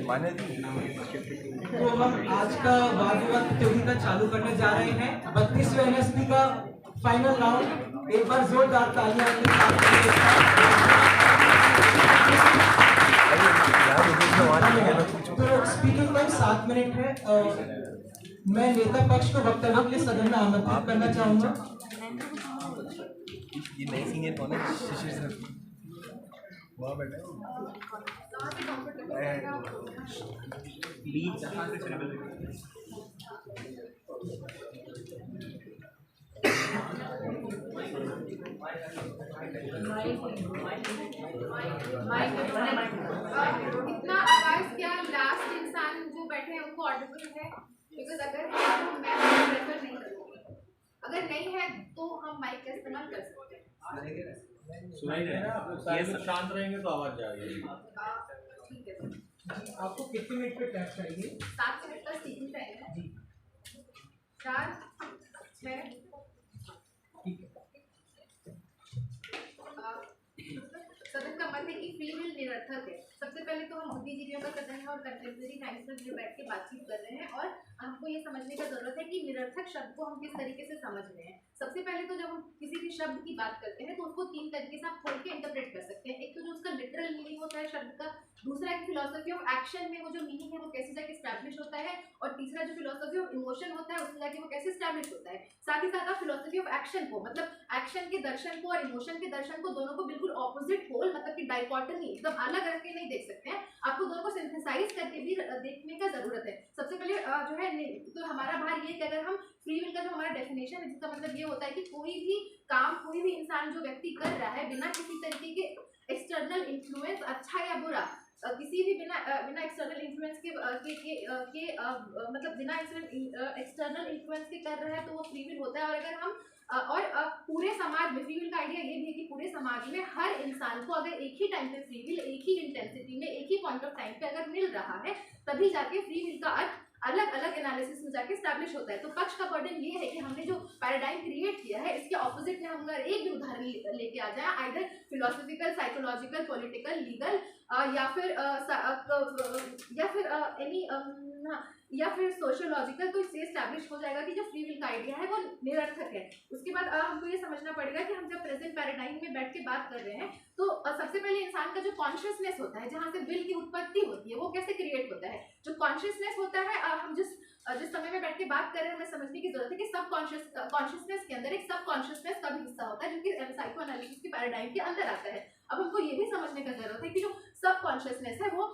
तो हम आज का वाद विवाद प्रतियोगिता चालू करने जा रहे हैं। 32वें एनएसपी का फाइनल राउंड। एक बार जोरदार तालियां तो स्पीकिंग टाइम 7 मिनट है। मैं नेता पक्ष को वक्तव्य के लिए सदन में आमंत्रित करना चाहूंगा। ये नई सीनियर कौन है? शिशिर सर वहाँ बैठे बीच इतना आवाज क्या लास्ट इंसान जो बैठे हैं उनको ऑडिबल है? बिकॉज अगर है तो मैं प्रेफर नहीं करूँगी, अगर नहीं है तो हम माइक का इस्तेमाल कर सकते हैं। सुनाई दे रहा है? आप लोग सारे शांत रहेंगे तो आवाज जाएगी। ठीक है। आपको कितने मिनट पे टाइम चाहिए? 7 मिनट का स्पीकिंग टाइम है। 4 6 ठीक है। सदन का मत है कि फ्री विल निरर्थक है। सबसे पहले तो हम बुद्धिजीवियों का सदन है और कंटेम्प्रेरी टाइम्स में जो बैठ के बातचीत कर रहे हैं, और हमको ये समझने का जरूरत है कि निरर्थक शब्द को हम किस तरीके से समझ रहे हैं। सबसे पहले तो जब हम किसी भी शब्द की बात करते हैं तो उसको 3 तरीके से आप खोल के इंटरप्रेट कर सकते हैं। एक तो जो उसका लिटरल मीनिंग होता है शब्द का, दूसरा एक फिलोसफी ऑफ एक्शन में वो जो मीनिंग है वो कैसे जाके स्टैब्लिश होता है, और तीसरा जो फिलोसफी ऑफ इमोशन होता है उसमें जाके वो कैसे स्टैब्लिश होता है। साथ ही साथ आप फिलोसफी ऑफ एक्शन को, मतलब एक्शन के दर्शन को और इमोशन के दर्शन को, दोनों को बिल्कुल ऑपोजिट पोल, मतलब कि डाइकोटमी, एकदम अलग रख के नहीं देख सकते हैं। आपको दोनों को सिंथेसाइज करके भी देखने का जरूरत है। सबसे पहले जो है तो हमारा भार ये कि अगर हम फ्री विल का जो हमारा डेफिनेशन है, जिसका मतलब ये होता है कि कोई भी काम, कोई भी इंसान जो व्यक्ति कर रहा है बिना किसी तरीके के एक्सटर्नल इन्फ्लुएंस, अच्छा या बुरा, किसी भी बिना एक्सटर्नल इन्फ्लुएंस के मतलब बिना एक्सटर्नल इन्फ्लुएंस के कर रहा है तो वो फ्री विल होता है। और अगर हम पूरे समाज में, फ्री विल का आइडिया ये भी है कि पूरे समाज में हर इंसान को अगर एक ही टाइम पे फ्री विल, एक ही इंटेंसिटी में, एक ही पॉइंट ऑफ टाइम पे अगर मिल रहा है, तभी जाके फ्री विल का अर्थ अलग अलग एनालिसिस में जाके स्टैब्लिश होता है। तो पक्ष का बर्डन ये है कि हमने जो पैराडाइम क्रिएट किया है, इसके ऑपोजिट में हम अगर एक भी उदाहरण लेके आ जाए, either philosophical, psychological, political, legal या फिर सोशियोलॉजिकल, तो इससे स्टैब्लिश हो जाएगा कि जो फ्री विल का आइडिया है वो निरर्थक है। उसके बाद हमको ये समझना पड़ेगा कि हम जब प्रेजेंट पैराडाइम में बैठ के बात कर रहे हैं तो सबसे पहले इंसान का जो कॉन्शियसनेस होता है, जहाँ से विल की उत्पत्ति होती है, वो कैसे क्रिएट होता है। जो कॉन्शियसनेस होता है, हम जिस समय में बैठ के बात कर रहे हैं, हमें समझने की जरूरत है कि सब कॉन्शियसनेस के अंदर एक सब कॉन्शियसनेस का भी हिस्सा होता है, जो कि साइको एनालिसिस की पैराडाइम के अंदर आता है। अब हमको ये भी समझने का जरूरत है कि जो सब कॉन्शियसनेस है वो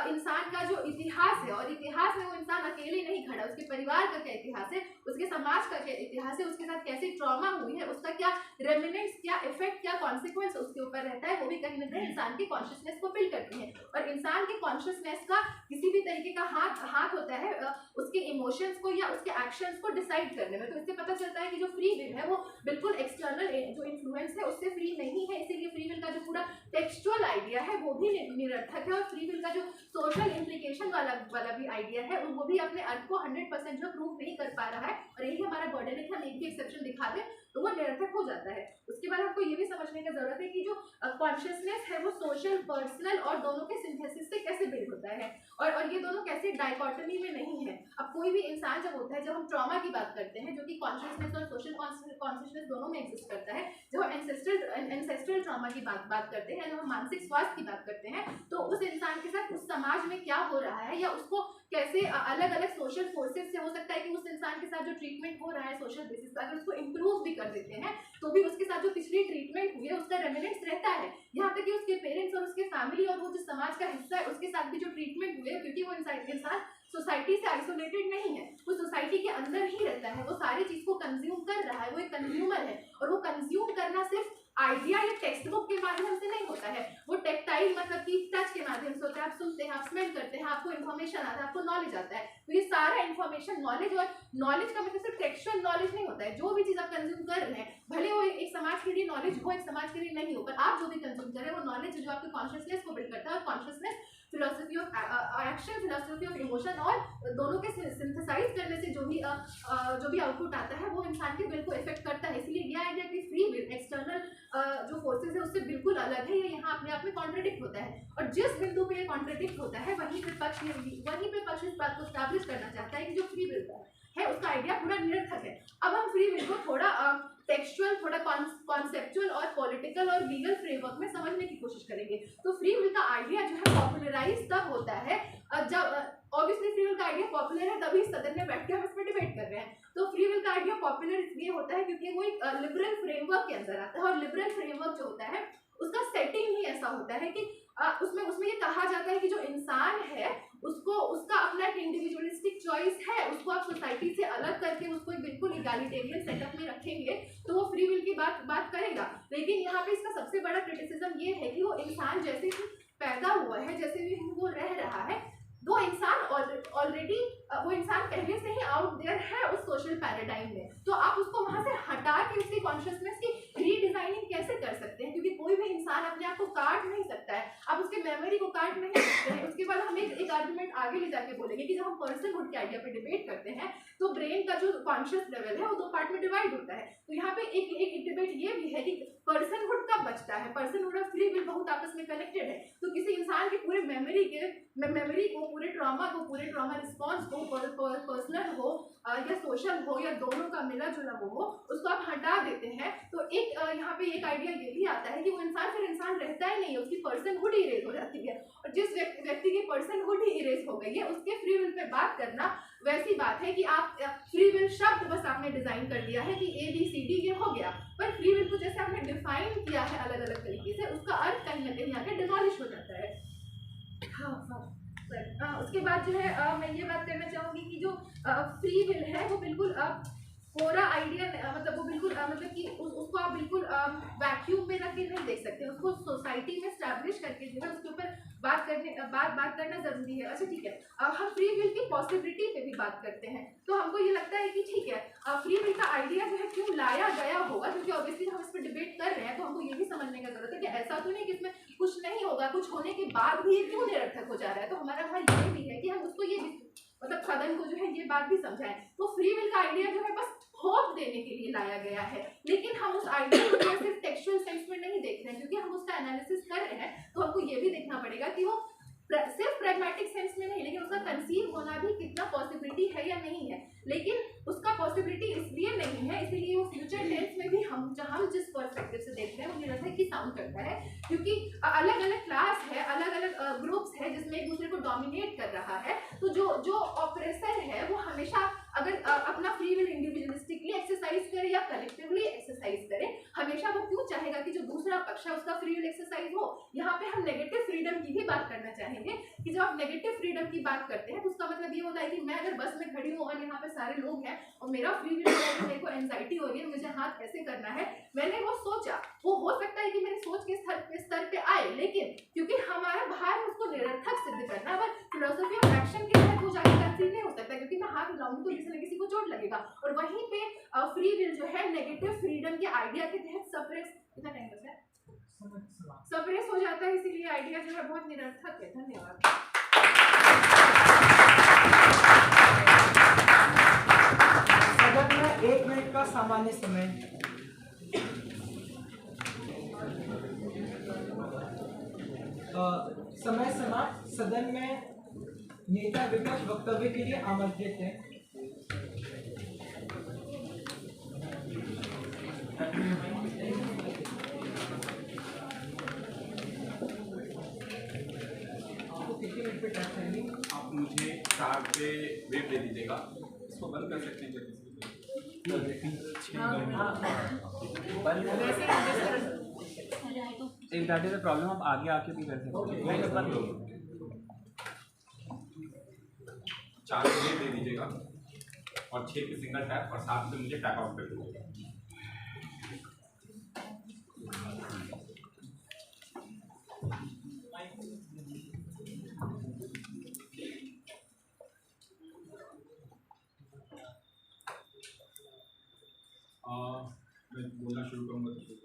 इंसान का जो इतिहास है, और इतिहास में वो इंसान अकेले नहीं खड़ा, उसके परिवार का क्या इतिहास है, उसके समाज का क्या इतिहास है, उसके साथ कैसे ट्रॉमा हुई है, उसका क्या रेमिनेंट्स, क्या इफेक्ट, क्या कॉन्सिक्वेंस उसके ऊपर रहता है, वो भी कहीं ना कहीं इंसान की कॉन्शियसनेस को बिल्ड करती है। और इंसान के कॉन्शियसनेस का किसी भी तरीके का हाथ होता है उसके इमोशंस को या उसके एक्शंस को डिसाइड करने में। तो इससे पता चलता है कि जो फ्री विल है वो बिल्कुल एक्सटर्नल जो इन्फ्लुएंस है उससे फ्री नहीं है। इसीलिए फ्री विल का जो पूरा टेक्सचुअल आइडिया है वो भी निरर्थक है, और फ्री विल का जो सोशल इम्प्लीकेशन वाला भी आइडिया है वो भी अपने अर्थ को 100% जो प्रूव नहीं कर पा रहा है, और यही हमारा बर्डन है कि हम एक भी एक्सेप्शन दिखा दें तो वो निरर्थक हो जाता है। उसके बाद हमको ये भी समझने की जरूरत है कि जो कॉन्शियसनेस है वो सोशल, पर्सनल और दोनों के सिंथेसिस से कैसे बिल्ड होता है, और ये दोनों कैसे डाइकोटमी में नहीं है। अब कोई भी इंसान जब होता है, जब हम ट्रॉमा की बात करते हैं, जो कि कॉन्शियसनेस और सोशल कॉन्शियसनेस दोनों में एग्जिस्ट करता है, जब हम एंसेस्ट्रल ट्रॉमा की बात करते हैं, जब हम मानसिक स्वास्थ्य की बात करते हैं, तो उस इंसान के साथ उस समाज में क्या हो रहा है, या उसको कैसे अलग अलग सोशल फोर्सेस से हो सकता है कि उस इंसान के साथ जो ट्रीटमेंट हो रहा है सोशल बेसिस पर, अगर उसको इम्प्रूव भी कर देते हैं तो भी उसके साथ जो पिछली ट्रीटमेंट हुई है उसका रेमिनेंट्स रहता है। यहाँ तक कि उसके पेरेंट्स और उसके फैमिली और वो जो समाज का हिस्सा है उसके साथ भी जो ट्रीटमेंट हुई है, क्योंकि वो इंसान सोसाइटी से आइसोलेटेड नहीं है, वो सोसाइटी के अंदर ही रहता है, वो सारी चीज को कंज्यूम कर रहा है, वो एक कंज्यूमर है। और वो कंज्यूम करना सिर्फ आइडिया या टेक्स्ट बुक के माध्यम से नहीं होता है, वो टेक्टाइल, मतलब कि टच के माध्यम से होता है। आप सुनते हैं, आप स्मेल करते हैं, आपको इन्फॉर्मेशन आता है, आपको नॉलेज आता है। तो ये सारा इन्फॉर्मेशन, नॉलेज, और नॉलेज का मतलब सिर्फ टेक्सचुअल नॉलेज नहीं होता है। जो भी चीज आप कंज्यूम कर रहे हैं, भले वो एक समाज के लिए नॉलेज हो, एक समाज के लिए नहीं हो, पर आप जो भी कंज्यूम कर रहे हैं वो नॉलेज जो आपके कॉन्शियसनेस को बिल्ड करता है। और consciousness philosophy of action, philosophy of emotion, और दोनों के सिंथेसाइज करने से जो भी आउटपुट आता है वो इंसान के विल को इफेक्ट करता है। इसलिए यह आइडिया कि फ्री विल एक्सटर्नल जो फोर्सेस है उससे बिल्कुल अलग है, ये यहाँ अपने आप में कॉन्ट्रडिक्ट होता है। और जिस बिंदु पे ये कॉन्ट्रडिक्ट होता है वहीं पे पक्ष इस बात को स्टैब्लिश करना चाहता है कि जो फ्री विल है उसका आइडिया पूरा निरर्थक है। अब हम फ्री विल को थोड़ा टेक्सचुअल, थोड़ा कॉन्सेप्चुअल और पॉलिटिकल और लीगल फ्रेमवर्क में समझने की कोशिश करेंगे। तो फ्री विल का आइडिया जो है पॉपुलराइज तब होता है जब ऑब्वियसली फ्री विल का आइडिया पॉपुलर है, तभी सदन में बैठ के हम इस पर डिबेट कर रहे हैं। तो फ्री विल का आइडिया पॉपुलर इसलिए होता है क्योंकि वो एक लिबरल फ्रेमवर्क के अंदर आता है, और लिबरल फ्रेमवर्क जो होता है उसका सेटिंग ही ऐसा होता है कि उसमें ये कहा जाता है कि जो इंसान है उसको उसका अपना एक इंडिविजुअलिस्टिक चॉइस है, उसको आप सोसाइटी से अलग करके उसको एक बिल्कुल इगालिटेरियन सेटअप में रखेंगे तो वो फ्री विल की बात करेगा। लेकिन यहाँ पे इसका सबसे बड़ा क्रिटिसिज्म ये है कि वो इंसान जैसे ही पैदा हुआ है, जैसे भी वो रह रहा है, वो इंसान ऑलरेडी वो इंसान पहले से ही आउट देयर है उस सोशल पैराडाइम में। तो आप उसको वहां से हटा के उसकी कॉन्शियसनेस की रीडिजाइनिंग कैसे कर सकते हैं, क्योंकि कोई भी इंसान अपने आप को काट नहीं सकता है, आप उसके मेमोरी को काट नहीं सकते हैं। उसके बाद हम एक आर्गुमेंट आगे ले जाके बोलेंगे कि जब हम पर्सनहुड के आइडिया पे डिबेट करते हैं तो ब्रेन का जो कॉन्शियस लेवल है वो दो पार्ट में डिवाइड होता है। तो यहाँ पे एक डिबेट ये भी है कि पर्सनहुड कब बचता है, पर्सनहुड और फ्री विल बहुत आपस में कनेक्टेड है। तो किसी इंसान के पूरे मेमोरी को, पूरे ट्रॉमा रिस्पॉन्स को, पर्सनल हो या सोशल हो या दोनों का मिला जुला हो, उसको आप हटा देते हैं। तो एक यहाँ पे एक आइडिया ये भी आता है कि वो इंसान फिर इंसान रहता ही नहीं है, उसकी पर्सनहुड ही इरेज हो जाती है। और जिस व्यक्ति की पर्सनहुड ही इरेज हो गई है उसके फ्री विल पे बात करना वैसी बात है कि आप फ्री विल शब्द बस आपने डिजाइन कर दिया है कि ABCD ये हो गया, पर फ्री विल को जैसे आपने डिफाइन किया है अलग अलग तरीके से, उसका अर्थ कहीं ना कहीं आके डिमोलिश हो जाता है। उसके बाद जो है मैं ये बात करना चाहूंगी कि जो फ्री विल है वो बिल्कुल पूरा आइडिया मतलब वो बिल्कुल मतलब कि उसको आप बिल्कुल वैक्यूम में रख के नहीं देख सकते, उसको सोसाइटी में स्टैब्लिश करके जो है उसके ऊपर बात करना जरूरी है। अच्छा ठीक है, अब हम फ्री विल की पॉसिबिलिटी पे भी बात करते हैं। तो हमको ये लगता है कि ठीक है, फ्री विल का आइडिया जो है क्यों लाया गया होगा, क्योंकि ऑब्वियसली हम इस पर डिबेट कर रहे हैं तो हमको ये भी समझने का जरूरत है कि ऐसा तो नहीं कि इसमें कुछ नहीं होगा, कुछ होने के बाद भी क्यों निरर्थक हो जा रहा है। तो हमारा भाई ये भी है कि हम उसको ये मतलब सदन को जो है ये बात भी समझाएं। तो फ्री विल का आइडिया जो है बस होप देने के लिए लाया गया है, लेकिन हम उस आइडिया को सिर्फ टेक्सचुअल सेंस में नहीं देख रहे हैं, क्योंकि हम उसका एनालिसिस कर रहे हैं तो हमको ये भी देखना पड़ेगा कि वो सिर्फ प्रैग्मेटिक सेंस में नहीं, लेकिन उसका कंसीव होना भी कितना पॉसिबिलिटी है या नहीं है। लेकिन उसका पॉसिबिलिटी इसलिए नहीं है, इसलिए वो फ्यूचर टेंस में भी हम जिस पर्सपेक्टिव से देख रहे हैं वो निरर्थक की साउंड करता है, क्योंकि अलग अलग क्लास है, अलग अलग ग्रुप्स है जिसमें एक दूसरे को डोमिनेट कर रहा है। तो जो ऑपरेसर है वो हमेशा अगर अपना फ्री विल इंडिविजुअलिस्टिकली एक्सरसाइज करे या कलेक्टिवली एक्सरसाइज करे, हमेशा वो क्यों चाहेगा कि जो दूसरा पक्ष है उसका फ्री विल एक्सरसाइज हो। यहाँ पे हम नेगेटिव फ्रीडम की भी बात करना चाहेंगे कि जब आप नेगेटिव फ्रीडम की बात करते हैं तो उसका मतलब ये होता है कि मैं अगर बस में खड़ी हूँ और यहाँ पे सारे लोग हैं और मेरा फ्री विल है, मेरे को एंजाइटी हो रही है, मुझे हाथ कैसे करना है, मैंने वो सोचा, वो हो सकता है कि मेरी सोच के स्तर पे आए, लेकिन क्योंकि हमारा भार है उसको निरर्थक सिद्ध करना, पर फिलोसफी ऑफ एक्शन के तहत वो जाके कंसीव नहीं हो सकता, क्योंकि मैं हाथ हिलाऊंगी तो किसी न किसी को चोट लगेगा। और वहीं पे फ्री विल जो है नेगेटिव फ्रीडम के आइडिया के तहत सप्रेस हो जाता है, इसीलिए आइडिया जो है बहुत निरर्थक है। धन्यवाद। सदन में 1 मिनट का सामान्य समय। समय समाप्त। सदन में नेता विपक्ष वक्तव्य के लिए आमंत्रित है। आप मुझे 4 पे वेट दे दीजिएगा, इसको बंद कर सकते हैं एक दैट इज अ प्रॉब्लम, आप आगे आके भी कर सकते हैं। 4 पे वेट दे दीजिएगा और 6 पे सिंगल टैप और 7 पे मुझे टैप आउट कर दीजिएगा। मैं बोलना शुरू करूंगा तो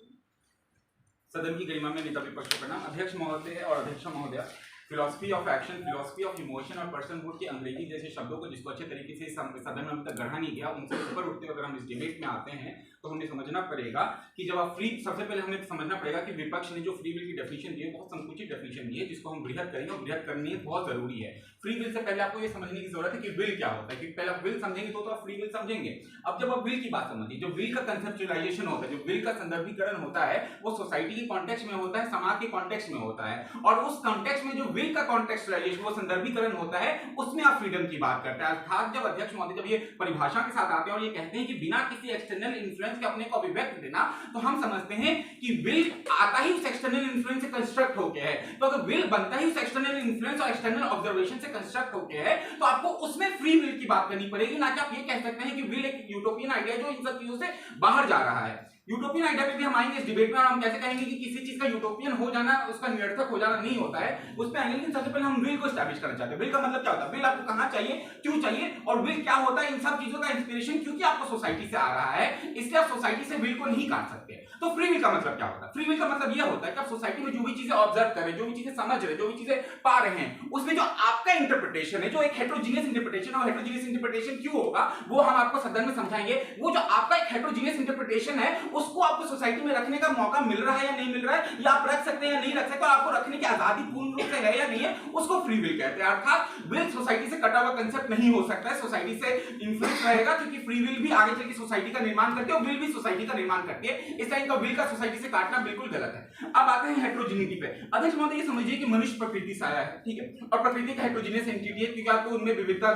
सदन की गरिमा में नेता विपक्ष का प्रणाम। अध्यक्ष महोदय और अध्यक्षा महोदया, philosophy of action, philosophy of emotion और पर्सनहुड के अंग्रेजी जैसे शब्दों को जिसको अच्छे तरीके से सदन में अभी तक गढ़ा नहीं गया, उनसे ऊपर उठते हुए अगर हम इस डिबेट में आते हैं तो हमें समझना पड़ेगा कि जब आप फ्री, सबसे पहले हमें समझना पड़ेगा कि विपक्ष ने जो फ्री विल की डेफिनेशन दी है बहुत संकुचित डेफिनेशन दी है, जिसको हम बृहद करेंगे और बृहद करनी बहुत जरूरी है। फ्री विल से पहले आपको ये समझने की जरूरत है कि विल क्या होता है, क्योंकि पहले आप विल समझेंगे तो आप फ्री विल समझेंगे। अब जब आप विल की बात समझिए, जो विल का कंसेप्चुअलाइजेशन होता है, जो विल का संदर्भीकरण होता है, वो सोसाइटी के कॉन्टेक्स्ट में होता है, समाज के कॉन्टेक्स्ट में होता है, और उस कॉन्टेक्स्ट में जो विल का कॉन्टेक्चुअलाइजेशन, वो संदर्भीकरण होता है, उसमें आप फ्रीडम की बात करते हैं। अर्थात जब अध्यक्ष महोदय जब ये परिभाषा के साथ आते हैं और ये कहते हैं कि बिना किसी एक्सटर्नल इन्फ्लुएंस के अपने को अभिव्यक्त देना, तो हम समझते हैं कि विल आता ही उस एक्सटर्नल इन्फ्लुएंस से कंस्ट्रक्ट होके है। तो अगर विल बनता ही उस एक्सटर्नल इन्फ्लुएंस और एक्सटर्नल ऑब्जर्वेशन से कंस्ट्रक्ट होके है, तो आपको उसमें फ्री विल की बात करनी पड़ेगी, ना कि आप ये कह सकते हैं कि विल एक यूटोपियन आइडिया जो इन सब चीजों से बाहर जा रहा है। यूटोपियन आइडिया पे भी हम आएंगे इस डिबेट में, और हम कैसे कहेंगे कि किसी चीज का यूटोपियन हो जाना, उसका निरर्थक हो जाना नहीं होता है, उस पे आएंगे। लेकिन सबसे पहले हम विल को एस्टैब्लिश करना चाहते हैं। विल का मतलब क्या होता है, विल आपको कहां चाहिए, क्यों चाहिए, और विल क्या होता है, इन सब चीजों का इंस्पिरेशन क्योंकि आपको सोसाइटी से आ रहा है, इसलिए आप सोसाइटी से विल को नहीं काट सकते। तो फ्री विल का मतलब क्या होता है? फ्री विल का मतलब यह होता है कि आप सोसाइटी में जो भी चीजें ऑब्जर्व कर रहे हैं, जो भी चीजें समझ रहे हैं, जो भी चीजें पा रहे हैं, उसमें जो आपका इंटरप्रिटेशन है, जो एक हेटेरोजीनियस इंटरप्रिटेशन है, हेटेरोजीनियस इंटरप्रिटेशन क्यों होगा वो हम आपको सदन में समझाएंगे। वो जो आपका एक हेटेरोजीनियस इंटरप्रिटेशन है, उसको आपको सोसाइटी में रखने का मौका मिल रहा है या नहीं मिल रहा है, या आप रख सकते हैं या नहीं रख सकते, और आपको रखने की आजादी पूर्ण रूप से है या नहीं है, उसको फ्री विल कहते हैं। अर्थात विल सोसाइटी से कटा हुआ कंसेप्ट नहीं हो सकता है, सोसाइटी से इन्फ्लुएंस रहेगा, क्योंकि फ्री विल भी आगे चल के सोसाइटी का निर्माण करती है और विल भी सोसाइटी का निर्माण करती है। इस टाइप का विल का सोसाइटी से काटना बिल्कुल गलत है। अब आते हैं हेटेरोजेनिटी पे। अध्यक्ष महोदय ये समझिए कि मनुष्य प्रकृति से आया है, ठीक है, और प्रकृति का हेटेरोजेनियस एंटिटी है, क्योंकि आपको उनमें विविधता,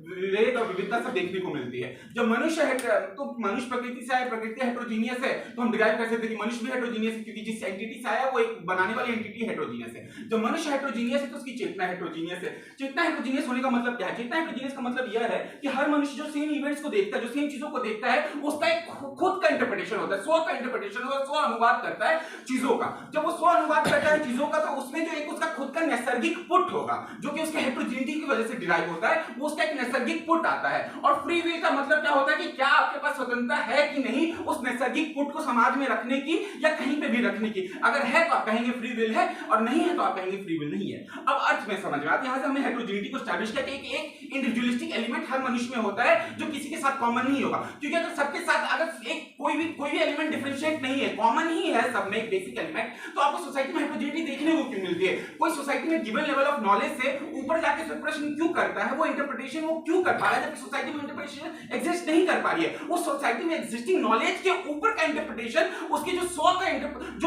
विवेक और विविधता सब देखने को मिलती है। जब मनुष्य है तो मनुष्य प्रकृति से आया, प्रकृति हेटेरोजेनियस है, तो हम डिराइव कर सकते हैं कि मनुष्य भी हेटेरोजेनियस है, क्योंकि जिस एंटिटी से आया वो एक बनाने वाली एंटिटी हेटेरोजेनियस है। जब मनुष्य हेटेरोजेनियस है तो उसकी चेतना हेटेरोजेनियस है। चेतना हेटेरोजेनियस होने का मतलब क्या है? चेतना हेटेरोजेनियस का मतलब यह है कि हर मनुष्य जो सेम इवेंट्स को देखता है, जो सेम चीजों को देखता है, उसका एक खुद का इंटरप्रिटेशन होता है, स्व का इंटरप्रिटेशन होता है, स्व अनुवाद करता है चीजों का। जब वो स्व अनुवाद करता है चीजों का, तो उसमें जो एक उसका खुद का नैसर्गिक पुट होगा, जो कि उसके हेटेरोजेनिटी की वजह से डिराइव होता है, वो उसका एक नैसर्गिक पुट आता है। और फ्री विल का मतलब क्या होता है कि क्या आपके पास स्वतंत्रता है कि नहीं उस नैसर्गिक पुट को समाज में रखने की या कहीं पे भी रखने की। अगर है तो आप कहेंगे फ्री विल है, और नहीं है तो आप कहेंगे फ्री विल नहीं है। अब अर्थ में समझ में आता है, यहां से हमने हेटेरोजेनिटी को एस्टैब्लिश किया कि एक इंडिविजुअलिस्टिक एलिमेंट हर मनुष्य में होता है, जो किसी के साथ कॉमन नहीं होगा। क्योंकि अगर सबके साथ अगर एक कोई भी एलिमेंट डिफरेंशिएट नहीं है, कॉमन ही है सब में एक बेसिक एलिमेंट, तो आपको सोसाइटी में हेटेरोजेनिटी देखने को क्यों मिलती है? कोई सोसाइटी में गिवन लेवल ऑफ नॉलेज से ऊपर जाके प्रश्न क्यों करता है, वो इंटरप्रिटेशन वो क्यों कर पा रहा है, जबकि सोसाइटी में इंटरप्रिटेशन एग्जिस्ट नहीं कर पा रही है। उस सोसाइटी में एग्जिस्टिंग नॉलेज के ऊपर का इंटरप्रिटेशन, उसके जो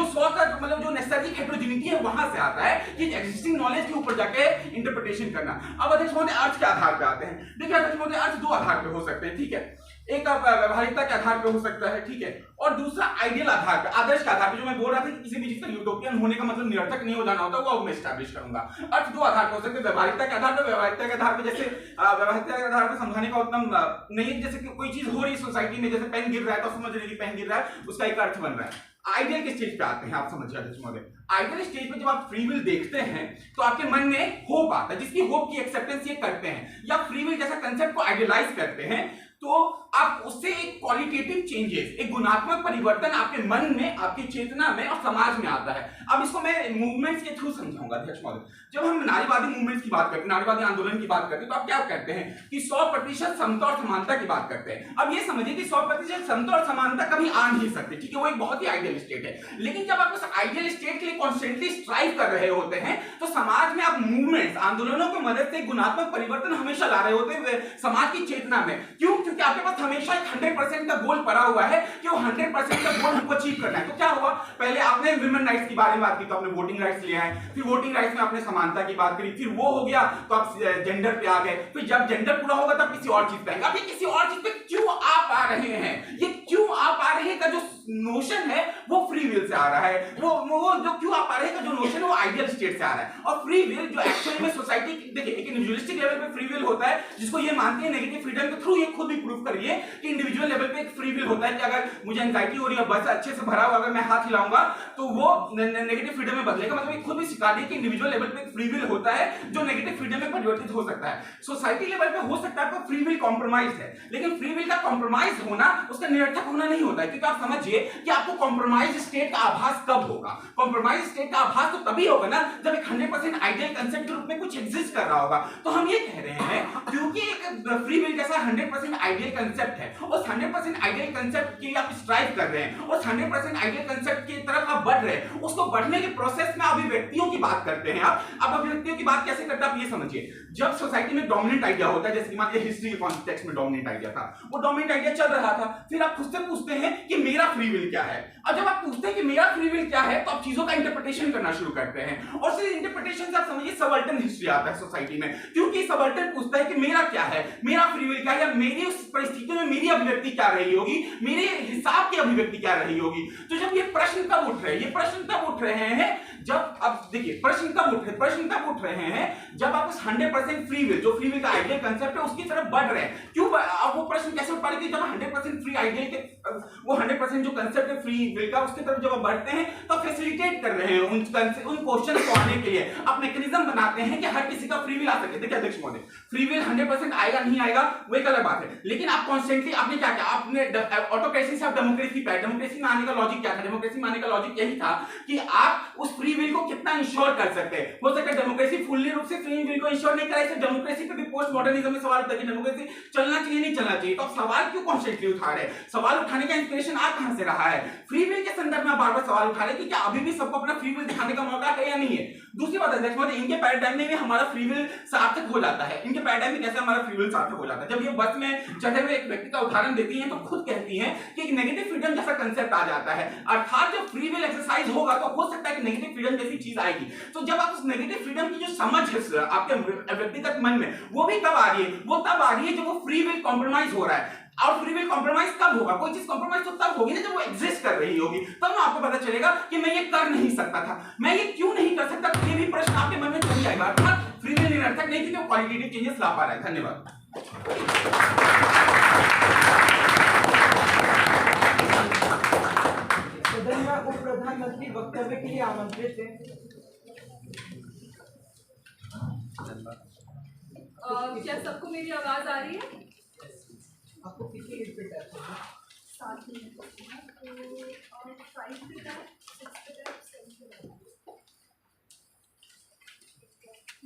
स्व का मतलब जो नैसर्गिक हेटेरोजेनिटी है वहां से आता है कि एग्जिस्टिंग नॉलेज के ऊपर जाके इंटरप्रिटेशन करना। अब अध्यक्ष महोदय अर्थ के आधार पे आते हैं। देखिए अध्यक्ष महोदय अर्थ दो आधार पे हो सकते हैं, ठीक है, एक व्यवहारिकता के आधार पे हो सकता है, ठीक है, और दूसरा आइडियल आधार पे, आदर्श के आधार पे। जो मैं बोल रहा था कि किसी भी चीज का यूटोपियन होने का मतलब निरर्थक नहीं हो जाना होता, वो मैं एस्टैब्लिश करूंगा। अर्थ दो आधार पे हो सकते हैं, व्यवहारिकता के आधार पे। व्यवहारिकता के आधार पे जैसे व्यवहारिकता के आधार पे समझाने का उतना नहीं, जैसे कि कोई चीज हो रही है सोसाइटी में, जैसे पेन गिर रहा है तो समझ रहे कि पेन गिर रहा है, उसका एक अर्थ बन रहा है। आइडियल के स्टेज पे आते हैं, आप समझिए अध्यक्ष महोदय। आइडियल स्टेज पे जब आप फ्री विल देखते हैं तो आपके मन में होप आता है, जिसकी होप की एक्सेप्टेंस ये करते हैं, या फ्री विल जैसा कंसेप्ट को आइडियलाइज करते हैं, तो आप उससे एक क्वालिटेटिव चेंजेस, एक गुणात्मक परिवर्तन आपके मन में, आपकी चेतना में और समाज में आता है। अब इसको मैं मूवमेंट्स के थ्रू समझाऊंगा अध्यक्ष महोदय। जब हम नारीवादी मूवमेंट्स की बात करते हैं, नारीवादी आंदोलन की बात करते हैं, तो आप क्या करते हैं कि 100% समता और समानता की बात करते हैं। अब ये समझिए कि 100% समता और समानता कभी आ नहीं सकती, ठीक है, वो एक बहुत ही आइडियल स्टेट है। लेकिन जब आप उस आइडियल स्टेट के लिए कॉन्स्टेंटली स्ट्राइव कर रहे होते हैं, तो समाज में आप मूवमेंट्स, आंदोलनों की मदद से गुणात्मक परिवर्तन हमेशा ला रहे होते हैं समाज की चेतना में। क्यों? क्योंकि आपके पास हमेशा एक 100% का गोल पड़ा हुआ है कि वो 100% का गोल हमको अचीव करना है। तो क्या हुआ, पहले आपने विमेन राइट्स के बारे में बात की, तो आपने वोटिंग राइट्स ले आए, फिर वोटिंग राइट्स में आपने समानता की बात करी, फिर वो हो गया तो आप जेंडर पे आ गए, फिर जब जेंडर पूरा होगा तब किसी और चीज पे आएंगे। अब ये किसी और चीज पे क्यों आप आ रहे हैं, ये क्यों आप आ रहे हैं का जो नोशन है वो फ्री विल से आ रहा है, वो जो क्यों आप आ रहे हैं का जो नोशन है वो आइडियल स्टेट से आ रहा है। और फ्री विल जो एक्चुअली में सोसाइटी, देखिए एक इंडिविजुअलिस्टिक लेवल पे फ्री विल होता है, जिसको ये मानते हैं नेगेटिव फ्रीडम के थ्रू, ये खुद भी प्रूव कर रही है कि इंडिविजुअल लेवल पे एक फ्री विल होता है कि अगर मुझे एंजाइटी हो रही है, बस अच्छे से भरा हुआ, अगर मैं हाथ हिलाऊंगा तो वो नेगेटिव फ्रीडम में बदलेगा। मतलब ये खुद भी सिखा दी कि इंडिविजुअल लेवल पे एक फ्री विल होता है जो नेगेटिव फ्रीडम में परिवर्तित हो सकता है। सोसाइटी लेवल पे हो सकता है आपका फ्री विल कॉम्प्रोमाइज है, लेकिन फ्री विल का कॉम्प्रोमाइज होना उसका निरर्थक होना नहीं होता है, क्योंकि आप समझिए कि आपको कॉम्प्रोमाइज स्टेट का आभास कब होगा। कॉम्प्रोमाइज स्टेट का आभास तो तभी होगा ना जब एक 100% आइडियल कंसेप्ट के रूप में कुछ एग्जिस्ट कर रहा होगा। तो हम ये कह रहे हैं क्योंकि एक फ्री विल जैसा 100% आइडियल कंसेप्ट है, उस 100% आइडियल कंसेप्ट के लिए आप स्ट्राइव कर रहे हैं, उस 100% आइडियल कंसेप्ट की तरफ आप बढ़ रहे हैं, उसको बढ़ने के प्रोसेस में अभिव्यक्तियों की बात करते हैं आप। अब अभिव्यक्तियों की बात कैसे करते हैं आप ये समझिए। जब सोसाइटी में डोमिनेंट आइडिया होता है, जैसे कि मान लीजिए हिस्ट्री के कॉन्टेक्स्ट में डोमिनेंट आइडिया था, वो डोमिनेंट आइडिया चल रहा था, फिर आप खुद से पूछते हैं कि मेरा फ्री विल क्या है। और जब आप पूछते हैं कि मेरा फ्री विल क्या है तो आप चीजों का इंटरप्रिटेशन करना शुरू करते हैं, और सिर्फ इंटरप्रिटेशन से आप समझिए सबल्टन हिस्ट्री आता है सोसाइटी में, क्योंकि सबल्टन पूछता है कि मेरा क्या है, मेरा फ्री विल क्या है, या मेरी उस परिस्थिति में मेरी अभिव्यक्ति क्या रही होगी, मेरे हिसाब की अभिव्यक्ति क्या रही होगी। तो जब ये प्रश्न कब उठ रहे हैं, ये प्रश्न तब उठ रहे हैं जब अब देखिए प्रश्न कब उठ रहे हैं जब आप उस 100% फ्री विल, जो फ्री विल का आइडियल कंसेप्ट है, उसकी तरफ बढ़ रहे हैं। क्यों अब वो प्रश्न कैसे उठ पा रहे हैं? जब 100% फ्री आइडियल के वो 100% जो कंसेप्ट है फ्री विल का, उसकी तरफ जब आप बढ़ते हैं तो फैसिलिटेट कर रहे हैं उन क्वेश्चन को आने के लिए, आप मैकेनिज्म बनाते हैं कि हर किसी का फ्री विल आ सके। देखिए अध्यक्ष महोदय, फ्री विल 100% आएगा नहीं आएगा वो एक अलग बात है, लेकिन आप कॉन्स्टेंटली आपने क्या किया, आपने ऑटोक्रेसी से आप डेमोक्रेसी पे, डेमोक्रेसी में आने का लॉजिक क्या था? डेमोक्रेसी में आने का लॉजिक यही था कि आप उस फ्री विल को कितना इंश्योर कर सकते हैं। हो सकता है डेमोक्रेसी फुल्ली रूप से फ्री विल को इंश्योर नहीं करे, डेमोक्रेसी पे भी पोस्ट मॉडर्निज्म में सवाल उठता है कि डेमोक्रेसी चलना चाहिए नहीं चलना चाहिए। तो आप सवाल क्यों कॉन्स्टेंटली उठा रहे हैं? सवाल उठाने का इंस्पिरेशन आप कहां से रहा है? फ्री विल के संदर्भ में बार-बार सवाल उठा रहे हैं कि क्या अभी भी सबको अपना फ्री विल दिखाने का मौका है या नहीं है। दूसरी बात अध्यक्ष महोदय, इनके पैराडाइम में भी हमारा फ्री विल सार्थक हो जाता है। इनके पैराडाइम में कैसे हमारा फ्री विल सार्थक हो जाता है? जब ये बस में चढ़े हुए एक व्यक्ति का उदाहरण देती हैं तो खुद कहती हैं कि एक नेगेटिव फ्रीडम जैसा कंसेप्ट आ जाता है, अर्थात जब फ्री विल एक्सरसाइज होगा तो हो सकता है कि नेगेटिव फ्रीडम जैसी चीज आएगी। तो जब आप उस नेगेटिव फ्रीडम की जो समझ है आपके व्यक्तिगत मन में, वो भी कब आ रही है? वो तब आ रही है जब वो फ्री विल कॉम्प्रोमाइज हो रहा है। और फ्री विल कॉम्प्रोमाइज कब होगा? कोई चीज कॉम्प्रोमाइज तो तब होगी ना जब वो एग्जिस्ट कर रही होगी, तब ना आपको पता चलेगा कि मैं ये कर नहीं सकता था, मैं ये क्यों नहीं कर सकता। तो ये भी प्रश्न आपके मन में चली आएगा, अर्थात फ्री विल निरर्थक नहीं क्योंकि क्वालिटेटिव चेंजेस ला पा रहा है। धन्यवाद। सदन में उप प्रधानमंत्री वक्तव्य के लिए आमंत्रित है। क्या सबको मेरी आवाज आ रही है? आपको किसी रिपीट है? 7 मिनट तो 5 पे है, 6 पे है, 7 पे है।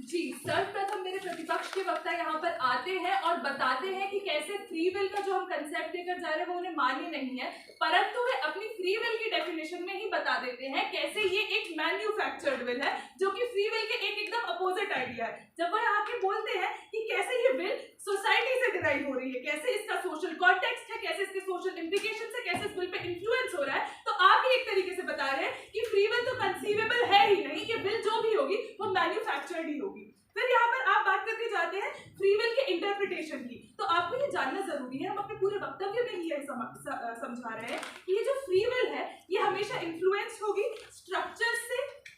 जी, सर्वप्रथम मेरे प्रतिपक्ष के वक्ता यहाँ पर आते हैं और बताते हैं कि कैसे फ्री विल का जो हम कंसेप्ट देकर जा रहे हैं वो उन्हें मान्य नहीं है, परंतु वे अपनी फ्री विल की डेफिनेशन में ही बता देते हैं कैसे ये एक मैन्युफैक्चर्ड विल है, जो कि फ्री विल के एकदम अपोजिट आइडिया है। जब वो यहाँ के बोलते हैं कि कैसे ये विल सोसाइटी से डिराइव हो रही है, कैसे इसका सोशल कॉन्टेक्स्ट है, कैसे इसके सोशल इम्प्लीकेशंस है, कैसे इस विल पे इन्फ्लुएंस हो रहा है, तो आप भी एक तरीके से बता रहे हैं कि फ्री विल तो कंसीवेबल है ही नहीं, कि विल जो भी होगी वो मैन्युफैक्चर्ड ही होगी। फिर यहाँ पर आप बात करके जाते हैं फ्री विल के इंटरप्रिटेशन की, तो आपको ये जानना जरूरी है, हम अपने पूरे वक्तव्य में ही यही समझा रहे हैं कि ये जो फ्री विल है ये हमेशा इन्फ्लुएंस होगी स्ट्रक्चर से,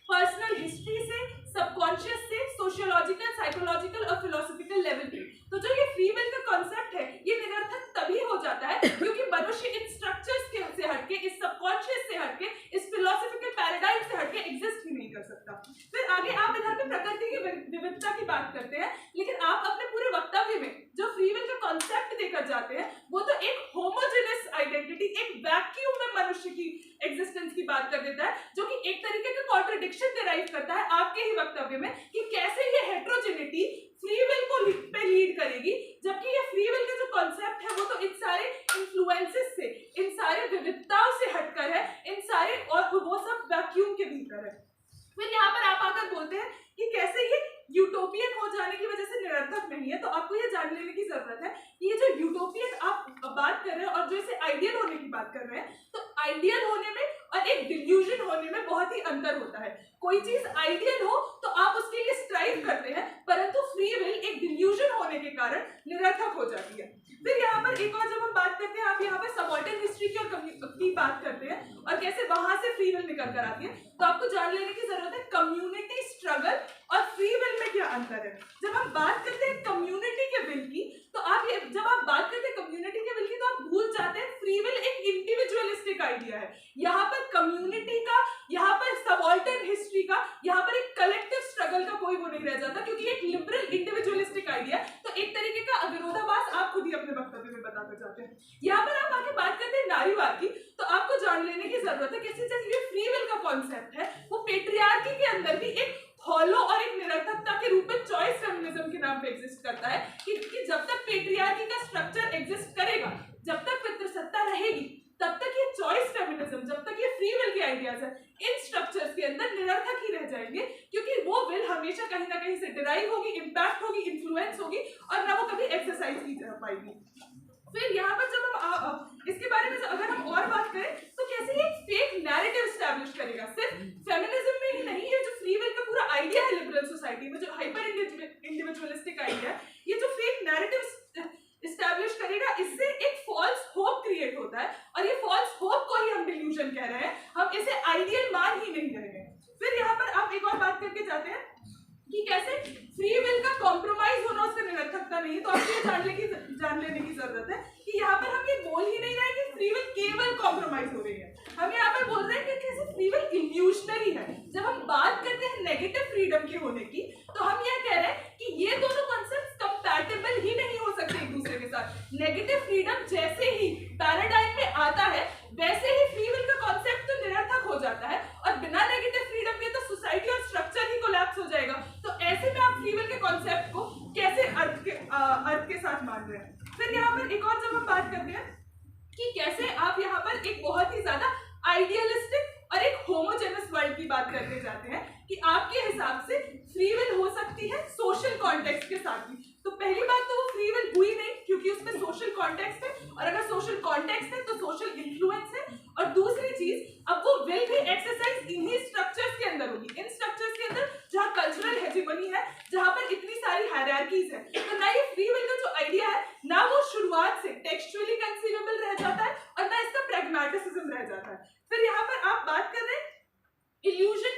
पर्सनल हिस्ट्री से, सबकॉन्शियस से, सोशियोलॉजिकल, साइकोलॉजिकल और फिलोसॉफिकल लेवल पे। तो जो ये फ्री विल का कॉन्सेप्ट है ये निरर्थक तभी हो जाता है क्योंकि मनुष्य इन स्ट्रक्चर्स से हटके, इस सबकॉन्शियस से हटके, इस फिलोसॉफिकल पैराडाइम से हटके एग्जिस्ट ही नहीं कर सकता। फिर आगे आप इधर पे प्रकृति की विविधता की बात करते हैं, लेकिन आप अपने पूरे वक्तव्य में जो फ्री विल का कॉन्सेप्ट देकर जाते हैं वो तो एक होमोजेनस आइडेंटिटी, एक वैक्यूम में मनुष्य की एग्जिस्टेंस की बात कर देता है, जो कि एक तरीके का कॉन्ट्रडिक्शन डिराइव करता है आपके ही वक्तव्य में कि कैसे ये हेटेरोजेनिटी फ्री विल को पे लीड करेगी, जबकि ये फ्री विल का जो कॉन्सेप्ट है वो तो इन सारे इन्फ्लुएंसेस से, इन सारे विविधताओं से हटकर है, इन सारे और वो सब वैक्यूम के भीतर है। फिर यहाँ पर आप आकर बोलते हैं कि कैसे ये यूटोपियन हो जाने की वजह से निरर्थक नहीं है। तो आपको ये जान लेने की जरूरत है कि ये जो यूटोपियन आप बात कर रहे हैं और जो इसे आइडियल होने की बात कर रहे हैं, तो आइडियल होने में और एक डिल्यूजन होने में बहुत ही अंतर होता है। कोई चीज आइडियल हो तो आप उसके लिए स्ट्राइव करते हैं, परंतु फ्री विल एक डिल्यूजन होने होने के कारण निरर्थक हो जाती है। फिर यहाँ पर एक और जब हम बात करते हैं, आप यहाँ पर सबऑर्डिनेट हिस्ट्री की और की बात करते हैं और कैसे वहां से फ्री विल निकल कर आती है, तो आपको जान लेने की जरूरत है कम्युनिटी स्ट्रगल और फ्री विल में क्या अंतर है। जब हम बात करते हैं कम्युनिटी के विल की, तो आप ये जब आप बात करते हैं कम्युनिटी के विल की, तो आप भूल जाते हैं फ्री विल एक इंडिविजुअलिस्टिक आइडिया है। यहाँ पर कम्युनिटी का, यहाँ पर सबऑर्डिनेट हिस्ट्री का, यहाँ पर एक कलेक्टिव स्ट्रगल का कोई वो नहीं रह जाता, क्योंकि एक लिबरल इंडिविजुअलिस्टिक आइडिया। तो एक तरीके का विरोधाभास आप खुद ही अपने वक्तव्य में बताना चाहते हैं। यहाँ पर आप आगे बात करते हैं नारीवाद की, तो आपको जान लेने की जरूरत है कैसे जैसे फ्री विल का कॉन्सेप्ट है वो पेट्रियार्की के अंदर भी एक हॉलो और एक निरर्थकता के रूप में चॉइस फेमिनिज्म के नाम पे एग्जिस्ट करता है कि जब तक पेट्रियार्की का स्ट्रक्चर एग्जिस्ट करेगा, जब तक पितृसत्ता रहेगी, तब तक ये चॉइस फेमिनिज्म, जब तक ये फ्री विल के आइडियाज है, इन स्ट्रक्चर्स के अंदर निरर्थक ही रह जाएंगे, क्योंकि वो विल हमेशा कहीं ना कहीं से डिराइव होगी, इंपैक्ट होगी, इन्फ्लुएंस होगी और ना वो कभी एक्सरसाइज की जा पाएगी। फिर यहाँ पर जब हम इसके बारे में अगर हम और बात करें, तो कैसे ये फेक नैरेटिव एस्टैब्लिश करेगा, सिर्फ फेमिनिज्म में ही नहीं, ये जो फ्री विल का पूरा आइडिया है लिबरल सोसाइटी में, जो हाइपर इंडिविजुअलिस्टिक आइडिया है, ये जो फेक नैरेटिव एस्टैब्लिश करेगा, इससे एक फॉल्स होप क्रिएट होता है और ये फॉल्स होप को ही हम डिल्यूजन कह रहे हैं, हम इसे आइडियल मान ही नहीं रहे हैं। फिर यहाँ पर आप एक और बात करके जाते हैं कि कैसे फ्री विल का कॉम्प्रोमाइज होना उसका निरर्थकता नहीं है। तो आपको ये जान लेने की जरूरत है कि यहाँ पर हम ये बोल ही नहीं रहे कि फ्री विल केवल कॉम्प्रोमाइज हो रही है, हम यहाँ पर बोल रहे हैं कि कैसे फ्री विल इल्यूशनरी है। जब हम बात करते हैं नेगेटिव फ्रीडम के होने की, तो हम यह कह रहे हैं कि ये दोनों कॉन्सेप्ट्स कंपैटिबल ही नहीं हो सकते एक दूसरे के साथ। नेगेटिव फ्रीडम जैसे ही पैराडाइम में आता है, वैसे ही फ्री विल का कॉन्सेप्ट तो निरर्थक हो जाता है और बिना नेगेटिव फ्रीडम के तो सोसाइटी और स्ट्रक्चर ही कोलैप्स हो जाएगा। तो ऐसे में आप फ्री विल के कॉन्सेप्ट को कैसे अर्थ के साथ मान रहे हैं। फिर यहाँ पर एक और जब हम बात करते हैं कि कैसे आप यहाँ पर एक बहुत ही ज्यादा आइडियलिस्टिक और एक होमोजेनस वर्ल्ड की बात करते जाते हैं कि आपके हिसाब से फ्री विल हो सकती है सोशल कॉन्टेक्स्ट के साथ भी। तो पहली बात तो वो फ्री विल हुई नहीं, क्योंकि उसमें सोशल कॉन्टेक्स्ट है, और अगर सोशल कॉन्टेक्स्ट है तो सोशल इन्फ्लुएंस है। और दूसरी चीज, अब वो विल भी एक्सरसाइज इन्हीं स्ट्रक्चर्स के अंदर होगी, इन स्ट्रक्चर्स के अंदर जहाँ कल्चरल हेजेमनी है, जहाँ पर इतनी सारी हायरार्कीज है। तो ना ये फ्री विल का जो आइडिया है, ना वो शुरुआत से टेक्सचुअली कंसीवेबल रह जाता है और ना इसका प्रैग्मेटिसिज्म रह जाता है। फिर यहाँ पर आप बात कर रहे हैं इल्यूजन,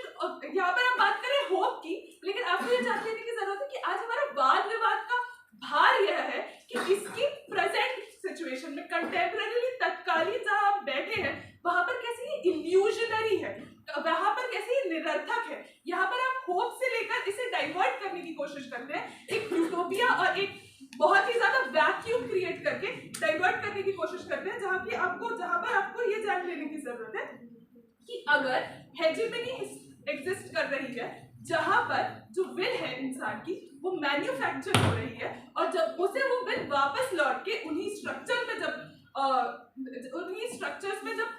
यहाँ पर हम बात करें होप की, लेकिन आपको ये जान लेने की जरूरत है कि आज हमारा वाद विवाद का भार यह है कि इसकी प्रेजेंट सिचुएशन में, कंटेम्पररीली, तत्कालीन जहां हम बैठे हैं, वहां पर कैसे ये इल्यूजनरी है, वहां पर कैसे ये निरर्थक है। यहाँ पर आप होप से लेकर इसे डाइवर्ट करने की कोशिश करते हैं, एक यूटोपिया और एक बहुत ही ज्यादा वैक्यूम क्रिएट करके डाइवर्ट करने की कोशिश करते हैं, जहाँ पर आपको ये जान लेने की जरूरत है कि अगर हेजेमनी एग्जिस्ट कर रही है, जहां पर जो विल है इंसान की वो मैन्युफैक्चर हो रही है, और जब उसे वो विल वापस लौट के उन्हीं स्ट्रक्चर्स में जब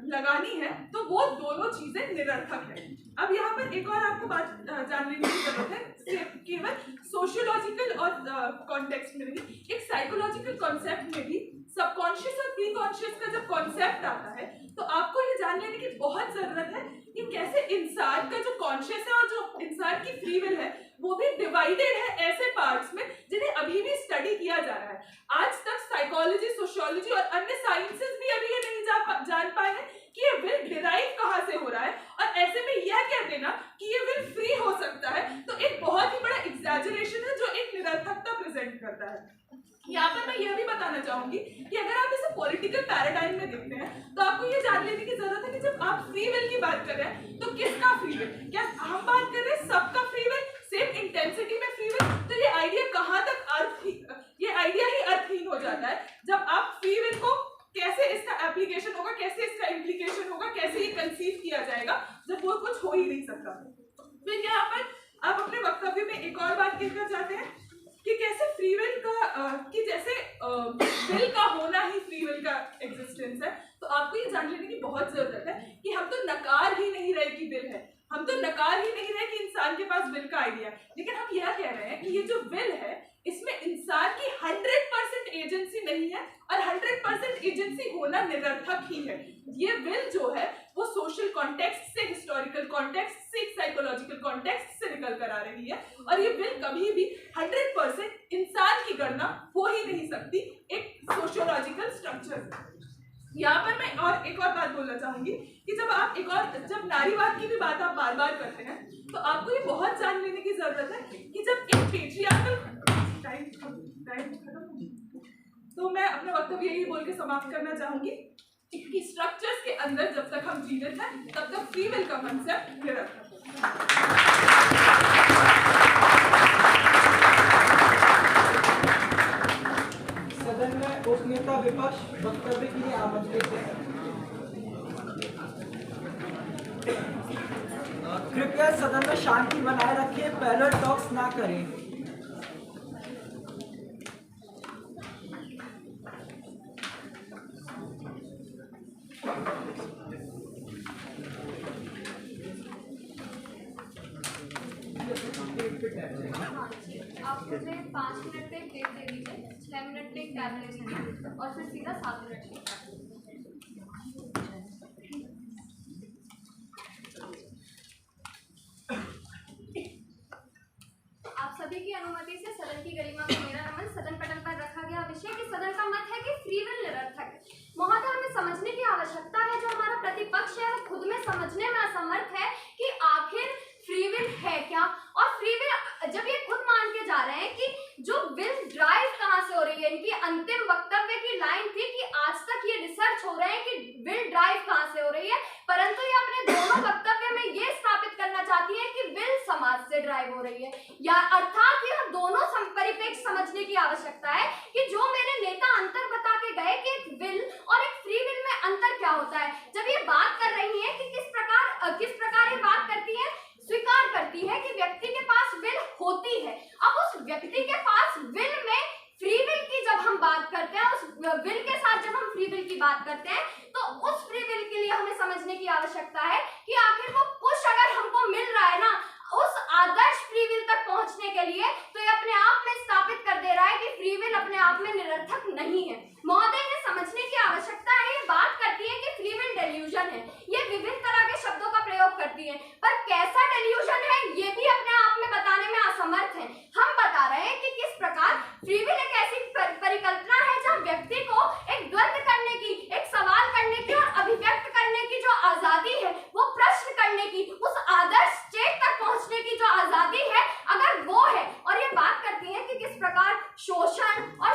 लगानी है, तो वो दोनों चीजें निरर्थक है। अब यहाँ पर एक और आपको बात जान लेने की जरूरत है, केवल सोशियोलॉजिकल और कॉन्टेक्स्ट में नहीं, एक साइकोलॉजिकल कॉन्सेप्ट में भी सबकॉन्शियस और प्री कॉन्शियस का जब कॉन्सेप्ट आता है, तो आपको ये जान लेने की बहुत जरूरत है कि कैसे इंसान का जो कॉन्शियस है और जो इंसान की फ्री विल है, वो भी डिवाइडेड है ऐसे पार्ट्स में जिन्हें अभी भी स्टडी किया जा रहा है। आज तक साइकोलॉजी, सोशियोलॉजी और अन्य साइंसेस भी अभी ये नहीं जान पाए हैं कि ये विल डिराइव कहाँ से हो रहा है, और ऐसे में यह कह देना कि ये विल फ्री हो सकता है, तो एक बहुत ही बड़ा एग्जैजरेशन है जो एक निरर्थकता प्रेजेंट करता है। यहाँ पर मैं यह भी बताना चाहूंगी कि अगर आप इसे पॉलिटिकल पैराडाइम में देखते हैं, तो आपको ये जान लेने की जरूरत है कि जब आप फ्री विल की बात कर रहे हैं, तो किसका फ्री विल, क्या हम बात कर रहे हैं सबका फ्री विल, सेम इंटेंसिटी में फ्री विल, तो ये आइडिया कहाँ तक ये आइडिया ही अर्थहीन हो जाता है जब आप फ्री विल को कैसे इसका एप्लीकेशन होगा, कैसे इसका इम्प्लीकेशन होगा, कैसे ये कंसीव किया जाएगा, जब वो कुछ हो ही नहीं सकता। फिर यहाँ पर आप अपने वक्तव्य में एक और बात कहना चाहते हैं कि कैसे फ्री विल का कि जैसे विल का होना ही फ्री विल का एग्जिस्टेंस है, तो आपको ये जान लेने की बहुत जरूरत है कि हम तो नकार ही नहीं रहे कि विल है, हम तो नकार ही नहीं रहे कि इंसान के पास विल का आइडिया है, लेकिन हम यह कह रहे हैं कि ये जो विल है, इसमें इंसान की 100% एजेंसी नहीं है और 100% एजेंसी होना निरर्थक ही है। ये विल जो है वो सोशल कॉन्टेक्स्ट से, हिस्टोरिकल कॉन्टेक्स्ट से, साइकोलॉजिकल कॉन्टेक्स्ट से निकल कर आ रही है और ये विल कभी भी 100% इंसान की गणना हो ही नहीं सकती एक सोशियोलॉजिकल स्ट्रक्चर। यहाँ पर मैं और एक और बात बोलना चाहूंगी कि जब नारीवाद की भी बात आप बार बार करते हैं तो आपको ये बहुत जान लेने की जरूरत है कि जब एक पेट्रियार्कल तो मैं अपना वक्तव्य यही बोल के समाप्त करना चाहूंगी कि स्ट्रक्चर्स के अंदर जब तक हम जीवित हैं तब तक फ्री विल का कंसेप्ट निरर्थक है। सदन में उपनेता विपक्ष वक्तव्य के लिए आमंत्रित है। कृपया सदन में शांति बनाए रखिए, पैनल टॉक्स ना करें। आप मुझे 5 मिनट पे डेट दे दीजिए, 6 मिनट पे कैलकुलेशन है और फिर सीधा 7 मिनट पे। आप सभी की अनुमति से सदन की गरिमा में मेरा नमन। सदन पटल पर रखा गया विषय कि सदन का मत है कि फ्री विल निरर्थक है। महोदय, हमें समझने की आवश्यकता है, जो हमारा प्रतिपक्ष है वो खुद में समझने में असमर्थ है कि आखिर फ्री विल है क्या। और फ्री विल जब ये खुद मान के जा रहे हैं कि जो विल ड्राइव कहाँ से हो रही है, इनकी अंतिम वक्तव्य की लाइन थी कि आज तक ये रिसर्च हो रहे हैं कि विल ड्राइव कहाँ से हो रही है, परंतु ये अपने दोनों वक्तव्य में ये स्थापित करना चाहती है कि विल समाज से ड्राइव हो रही है। या अर्थात यह दोनों परिप्रेक्ष्य समझने की आवश्यकता है कि जो मेरे नेता अंतर बता के गए कि एक विल और एक फ्री विल में अंतर क्या होता है। जब ये बात कर रही है कि किस प्रकार ये बात करती है, स्वीकार करती है कि व्यक्ति के पास विल होती है। अब उस व्यक्ति के पास विल में फ्री विल की जब हम बात करते हैं, उस विल के साथ जब हम फ्री विल की बात करते हैं, तो उस फ्री विल के लिए हमें समझने की आवश्यकता है कि आखिर वो पुश अगर हमको मिल रहा है ना उस आदर्श फ्री विल तक पहुंचने के लिए, तो ये अपने आप में स्थापित कर दे रहा है कि फ्री विल अपने आप में निरर्थक नहीं है। महोदय, इन्हें समझने की आवश्यकता है। ये बात करती है कि फ्री विल डेल्यूजन है, ये विभिन्न तरह के शब्दों का प्रयोग करती है, पर कैसा डेल्यूजन है ये भी अपने आप में बताने में असमर्थ है। हम बता रहे हैं कि किस प्रकार फ्री विल एक ऐसी परिकल्पना है जहाँ व्यक्ति को एक द्वंद्व करने की, एक सवाल करने की और अभिव्यक्त करने की जो आजादी है, वो प्रश्न करने की, उस आदर्श स्टेट तक पहुंचने की जो आजादी है, अगर वो है। और ये बात करती है कि किस प्रकार शोषण और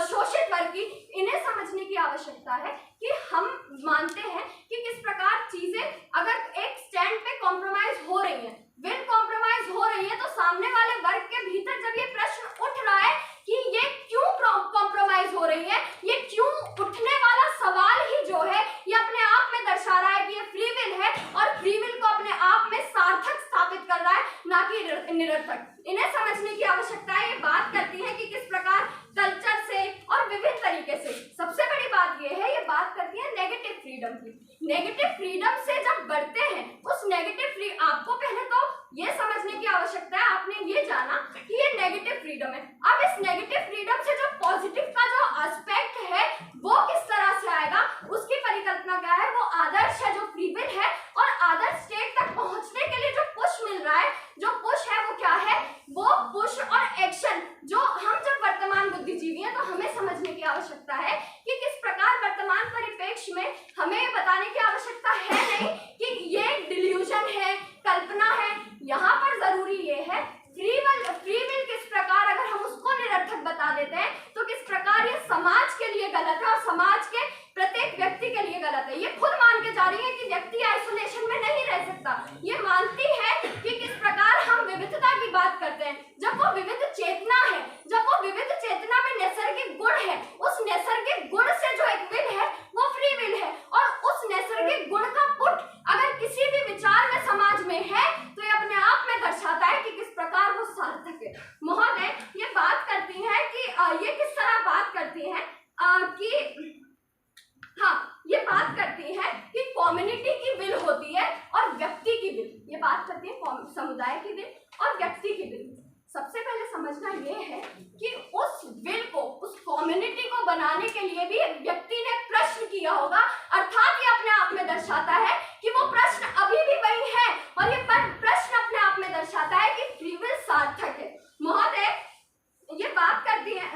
शोषित वर्ग की, इन्हें समझने की आवश्यकता है कि हम मानते हैं कि किस प्रकार चीजें अगर एक स्टैंड पे कॉम्प्रोमाइज हो रही है, विल कॉम्प्रोमाइज हो रही है, तो सामने वाले वर्ग के भीतर जब ये प्रश्न उठ रहा है कि ये क्यों कॉम्प्रोमाइज हो रही है, ये क्यों उठने वाला सवाल ही जो है ये अपने आप में दर्शा रहा है कि ये फ्री विल है और फ्री विल को अपने आप में सार्थक स्थापित कर रहा है, ना कि निरर्थक। इन्हें समझने की आवश्यकता है। ये बात करती है कि किस प्रकार कल्चर से और विभिन्न तरीके से, सबसे बड़ी बात ये है, ये बात करती है नेगेटिव फ्रीडम की। नेगेटिव फ्रीडम से जब बढ़ते हैं, उस नेगेटिव आपको पहले तो ये समझने की आवश्यकता है, आपने ये जाना कि ये नेगेटिव फ्रीडम है। अब इस नेगेटिव फ्रीडम से जो पॉजिटिव का जो एस्पेक्ट है वो किस तरह से आएगा, उसकी परिकल्पना क्या है, वो आदर्श है जो फ्री विल है। और आदर्श स्टेट तक पहुंचने के लिए जो पुश मिल रहा है, जो पुश है वो क्या है, वो पुश और एक्शन, जो हम जब वर्तमान बुद्धिजीवी हैं तो हमें समझने की आवश्यकता है कि किस प्रकार वर्तमान परिप्रेक्ष्य में हमें बताने की आवश्यकता है नहीं कि ये डिल्यूजन है, कल्पना है। यहाँ पर जरूरी ये है फ्री विल किस प्रकार अगर हम उसको निरर्थक बता देते हैं तो किस प्रकार ये समाज के लिए गलत है और समाज के प्रत्येक व्यक्ति के लिए गलत है। ये खुद मान के जा रही है कि व्यक्ति आइसोलेशन में नहीं रह सकता। ये मानती है कि किस प्रकार हम विविधता की बात करते हैं, जब वो विविध चेतना है, जब वो विविध चेतना में नैसर्गिक गुण है, उस नैसर्गिक गुण से जो एक विल है वो फ्री विल है। और उस नैसर्गिक गुण का पुट अगर किसी भी विचार में समाज में है तो ये अपने आप में दर्शाता है कि किस प्रकार वो सार्थक है। महोदय, ये बात करती है कि ये किस तरह बात करती है कि हाँ, ये बात करती है कि कम्युनिटी की विल होती है और व्यक्ति की विल। ये बात करती है समुदाय की विल और व्यक्ति की विल। सबसे पहले समझना ये है कि उस विल को, उस कम्युनिटी बनाने के लिए भी व्यक्ति ने प्रश्न किया होगा, अर्थात ये अपने आप में दर्शाता है कि वो प्रश्न अभी भी वही है, और ये प्रश्न अपने आप में दर्शाता है कि फ्री विल सार्थक है। महोदय ये बात करती है,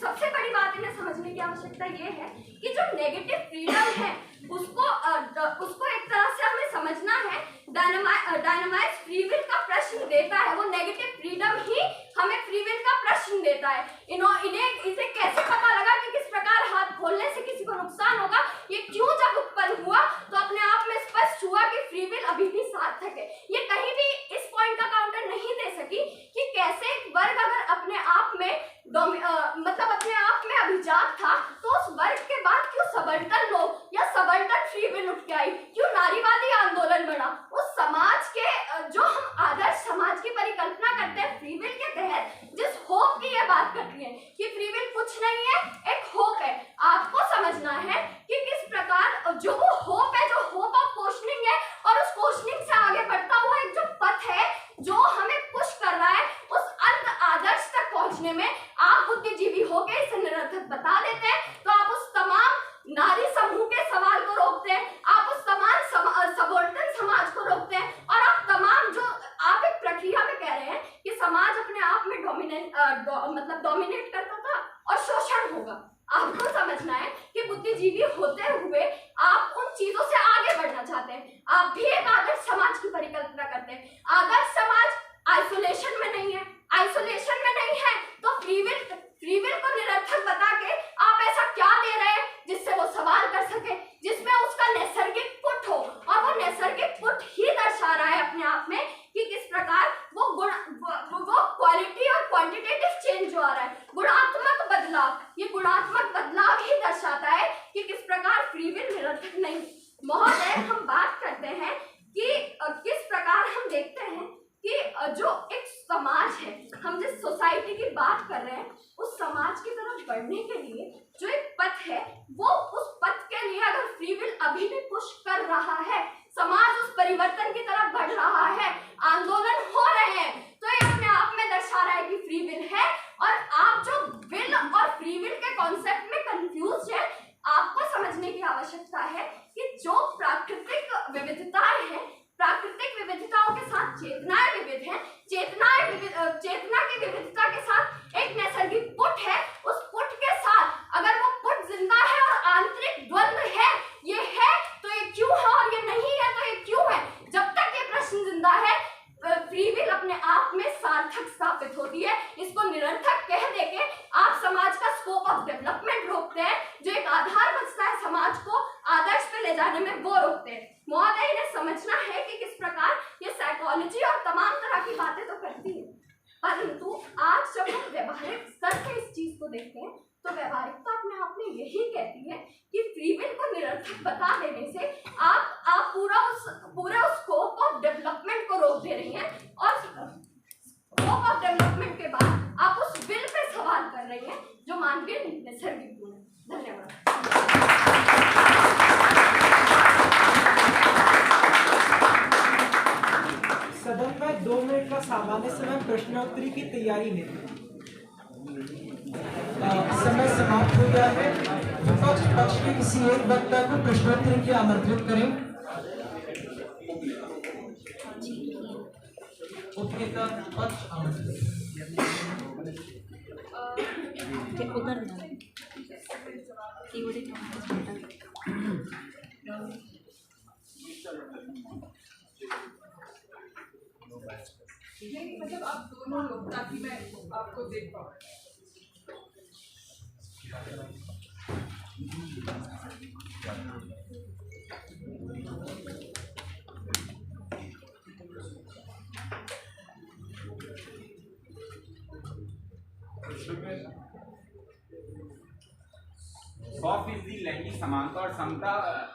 सबसे बड़ी बात इन्हें समझने की आवश्यकता ये है कि जो नेगेटिव फ्रीडम है उसको एक तरह से हमें समझना है। डायनामाइट फ्री विल का प्रश्न देता है, वो नेगेटिव फ्रीडम ही हमें फ्री विल का प्रश्न देता है। इसे कैसे पता लगा कि किस प्रकार हाथ खोलने से किसी को नुकसान होगा, ये क्यों जब उत्पन्न हुआ तो अपने आप में स्पष्ट हुआ कि फ्री विल अभी भी सार्थक है। ये कहीं भी इस पॉइंट का काउंटर नहीं दे सकी कि कैसे एक वर्ग अगर अपने आप में मतलब अपने आप में अभिजात था तो उस वर्ग के बाद क्यों सबल्टन लोग या सबल्टन फ्री विल उठ के आई, क्यों नारीवादी आंदोलन बना। उस समाज के जो हम आदर्श समाज की परिकल्पना करते हैं फ्री विल के तहत, जिस होप की ये बात करती है कि फ्री विल कुछ नहीं है, एक होप है। आपको समझना है कि किस प्रकार जो वो होप है, जो होप ऑफ क्वेश्चनिंग है, और उस क्वेश्चनिंग से आगे बढ़ता हुआ एक जो पथ है जो हमें पुश कर रहा है उस अंत आदर्श तक पहुंचने में, आप बुद्धिजीवी होके इसे निरर्थक बता देते हैं तो आप उस तमाम नारी समूह के सवाल को रोकते हैं, आप उस तमाम सबॉर्डिनेट समाज को रोकते हैं, और आप तमाम जो आप एक प्रक्रिया में कह रहे हैं कि समाज अपने आप में डोमिनेट करता था और शोषण होगा। आपको समझना है कि बुद्धिजीवी होते हुए आप उन चीजों से आगे बढ़ना चाहते हैं। आप भी एक आदर्श समाज की परिकल्पना करते हैं। आदर्श समाज आइसोलेशन में नहीं है, आइसोलेशन में नहीं है तो फ्री विल को निरर्थक बता के आप ऐसा क्या दे रहे हैं जिससे वो सवाल कर सके, जिसमें उसका नैसर्गिक पुट हो, और वो नैसर्गिक पुट ही दर्शा रहा है अपने आप में कि किस प्रकार वो क्वालिटी और क्वांटिटेटिव चेंज जो आ रहा है, गुणात्मक बदलाव, ये गुणात्मक बदलाव ही दर्शाता है कि किस प्रकार फ्री विल निरर्थक नहीं। महोदय हम बात करते हैं कि किस प्रकार हम देखते हैं कि जो एक समाज है, हम जिस सोसाइटी की बात कर रहे हैं उस समाज की तरफ बढ़ने के लिए जो एक पथ है, वो उस पथ के लिए अगर फ्री विल अभी भी पुश कर रहा है, समाज उस परिवर्तन की तरफ बढ़ रहा है, आंदोलन हो रहे हैं, तो ये अपने आप में दर्शा रहा है कि फ्री विल है। और आप जो विल और फ्री विल के कॉन्सेप्ट में कंफ्यूज है, आपको समझने की आवश्यकता है कि जो प्राकृतिक विविधताएं हैं, प्राकृतिक विविधताओं के साथ चेतनाएं विविध हैं, चेतना की विविधता के साथ एक नैसर्गिक पुट है, उस पुट के साथ अगर वो पुट जिंदा है और आंतरिक द्वंद्व है, ये है तो ये क्यों है और ये नहीं है तो ये क्यों है, जब तक ये प्रश्न जिंदा है फ्री विल अपने आप में सार्थक स्थापित होती है। इसको निरर्थक कह देके आप समाज का स्कोप ऑफ डेवलपमेंट रोकते हैं, जो एक आधार बचता है समाज को आदर्श पे ले जाने में, वो रोकते हैं। महोदय इन्हें समझना है कि किस प्रकार ये साइकोलॉजी और तमाम तरह की बातें तो करती है, परंतु आज जब हम व्यवहारिक स्तर से इस चीज को देखते हैं तो व्यवहारिकता अपने आप में यही कहती है कि फ्री विल को निरर्थक बता देने से आप पूरा उस स्कोप ऑफ डेवलपमेंट को रोक दे रही हैं, और स्कोप ऑफ डेवलपमेंट के बाद आप उस विल पे सवाल कर रही हैं जो मानवीय नैसर्गिक गुण है। धन्यवाद। सदन में 2 मिनट का सामान्य समय प्रश्नोत्तरी की तैयारी में समय समाप्त हो गया है। विपक्ष पक्ष के किसी एक वक्ता को प्रश्नोत्तरी के आमंत्रित करें। उपनेता पक्ष आमंत्रित। नहीं मतलब आप दोनों लोग, ताकि मैं आपको देख पाऊँ। %100 लैंगिक समानता और समता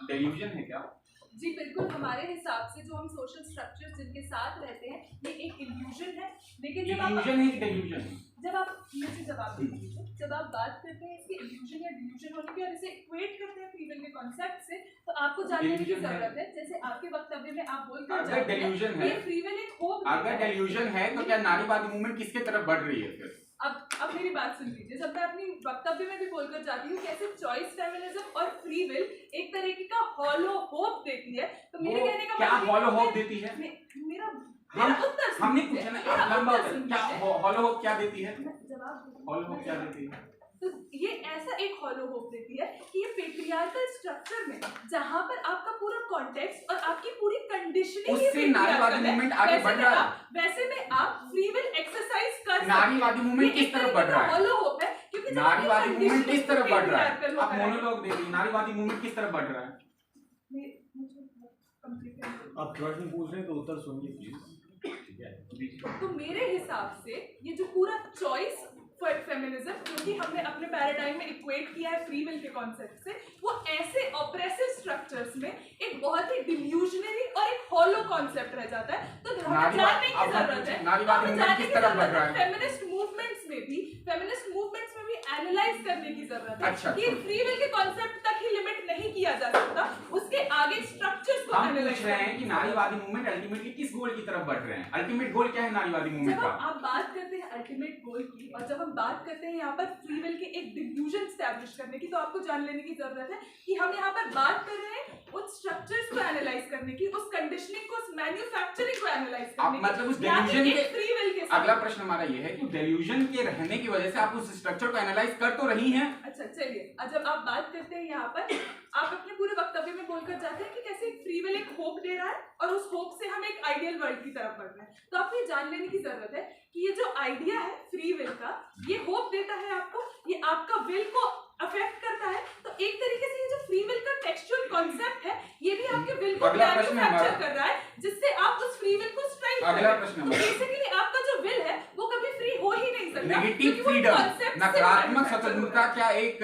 डेल्यूजन है क्या? जी बिल्कुल, हमारे हिसाब से जो हम सोशल स्ट्रक्चर जिनके साथ रहते हैं ये एक इल्यूजन है, लेकिन जब आप मुझे जवाब दीजिए, जब आप बात करते हैं इसके इल्यूजन या डिल्यूजन होने की और इसे इक्वेट करते हैं फ्री विल के कॉन्सेप्ट से, तो आपको जानने की जरूरत है। जैसे आपके वक्तव्य में आप बोलकर जाते हैं ये फ्री विल एक होप, अगर डेल्यूजन है तो क्या नारीवादी मूवमेंट किसके तरफ बढ़ रही है फिर? अब मेरी बात सुन लीजिए। जब मैं अपनी वक्तव्य में भी बोलकर जाती हूँ कैसे चॉइस फेमिनिज्म और फ्री विल एक तरीके का हॉलो होप देती है, तो मेरे कहने का क्या मतलब हॉलो होप देती है? मेरा उत्तर हमने पूछा ना, लंबा उत्तर क्या हॉलो होप क्या देती है? जवाब हॉलो होप क्या देती है? तो ये ऐसा एक हॉलो होप देती है कि ये पेट्रियार्कल स्ट्रक्चर में जहाँ पर आपका पूरा कॉन्टेक्स्ट और आपकी पूरी कंडीशनिंग उससे नारीवादी मूवमेंट आगे बढ़ रहा है। वैसे में आप फ्री विल एक्सरसाइज कर नारीवादी मूवमेंट किस तरफ बढ़ रहा है? हॉलो होप है क्योंकि नारीवादी मूवमेंट किस तरफ बढ़ रहा है? आप मोनोलॉग दे रही हैं, नारीवादी मूवमेंट किस तरफ बढ़ रहा है? आप प्रश्न पूछ रहे हैं तो उत्तर सुनिए प्लीज। ठीक है, तो मेरे हिसाब से ये जो पूरा चॉइस फेमिनिज्म जो कि हमने अपने पैराडाइम में इक्वेट किया है फ्री विल के कॉन्सेप्ट से, वो ऐसे ऑप्रेसिव स्ट्रक्चर्स में एक बहुत ही डिल्यूजनरी और एक हॉलो कॉन्सेप्ट रह जाता है। तो जानने की जरूरत है नारीवादी मूवमेंट किस तरफ बढ़ रहा है? फेमिनिस्ट मूवमेंट्स में भी एनालाइज करने की जरूरत है। अच्छा, कि फ्री विल के कॉन्सेप्ट तक ही लिमिट नहीं किया जा सकता, उसके आगे स्ट्रक्चर्स को हम एनालाइज पूछ रहे हैं कि नारीवादी मूवमेंट अल्टीमेटली किस गोल की तरफ बढ़ रहे हैं? अल्टीमेट गोल क्या है नारीवादी मूवमेंट जब का? आप बात करते हैं अल्टीमेट गोल की और जब हम बात करते हैं यहाँ पर फ्री विल के एक डिफ्यूजन स्टैब्लिश करने की, तो आपको जान लेने की जरूरत है कि हम यहाँ पर बात कर रहे हैं उन स्ट्रक्चर्स को एनालाइज करने की, उस कंडीशनिंग को, उस मैन्युफैक्चरिंग को एनालाइज करने की। मतलब उस डेल्यूजन के फ्री विल के अगला प्रश्न हमारा ये है कि डेल्यूजन के रहने की वजह से आप उस स्ट्रक्चर को एनालाइज कर तो रही हैं। अच्छा चलिए, जब आप बात करते हैं यहाँ पर आप अपने पूरे वक्तव्य में बोलकर जाते हैं कि कैसे फ्री विल एक होप दे रहा है और उस होप से हम एक आइडियल वर्ल्ड की तरफ बढ़ रहे हैं। तो आपको ये जान लेने की जरूरत है कि ये जो आइडिया है फ्री विल का, ये होप देता है आपको, ये आपका विल को अफेक्ट करता है। तो एक तरीके से ये जो फ्री विल का टेक्सचुअल कॉन्सेप्ट है, ये भी आपके विल को मैन्युफैक्चर कर रहा है, जिससे आप उस फ्री विल को स्ट्राइक कर रहे हैं। तो बेसिकली आपका जो विल है वो कभी फ्री हो ही नहीं सकता। नेगेटिव फ्रीडम, नकारात्मक स्वतंत्रता क्या एक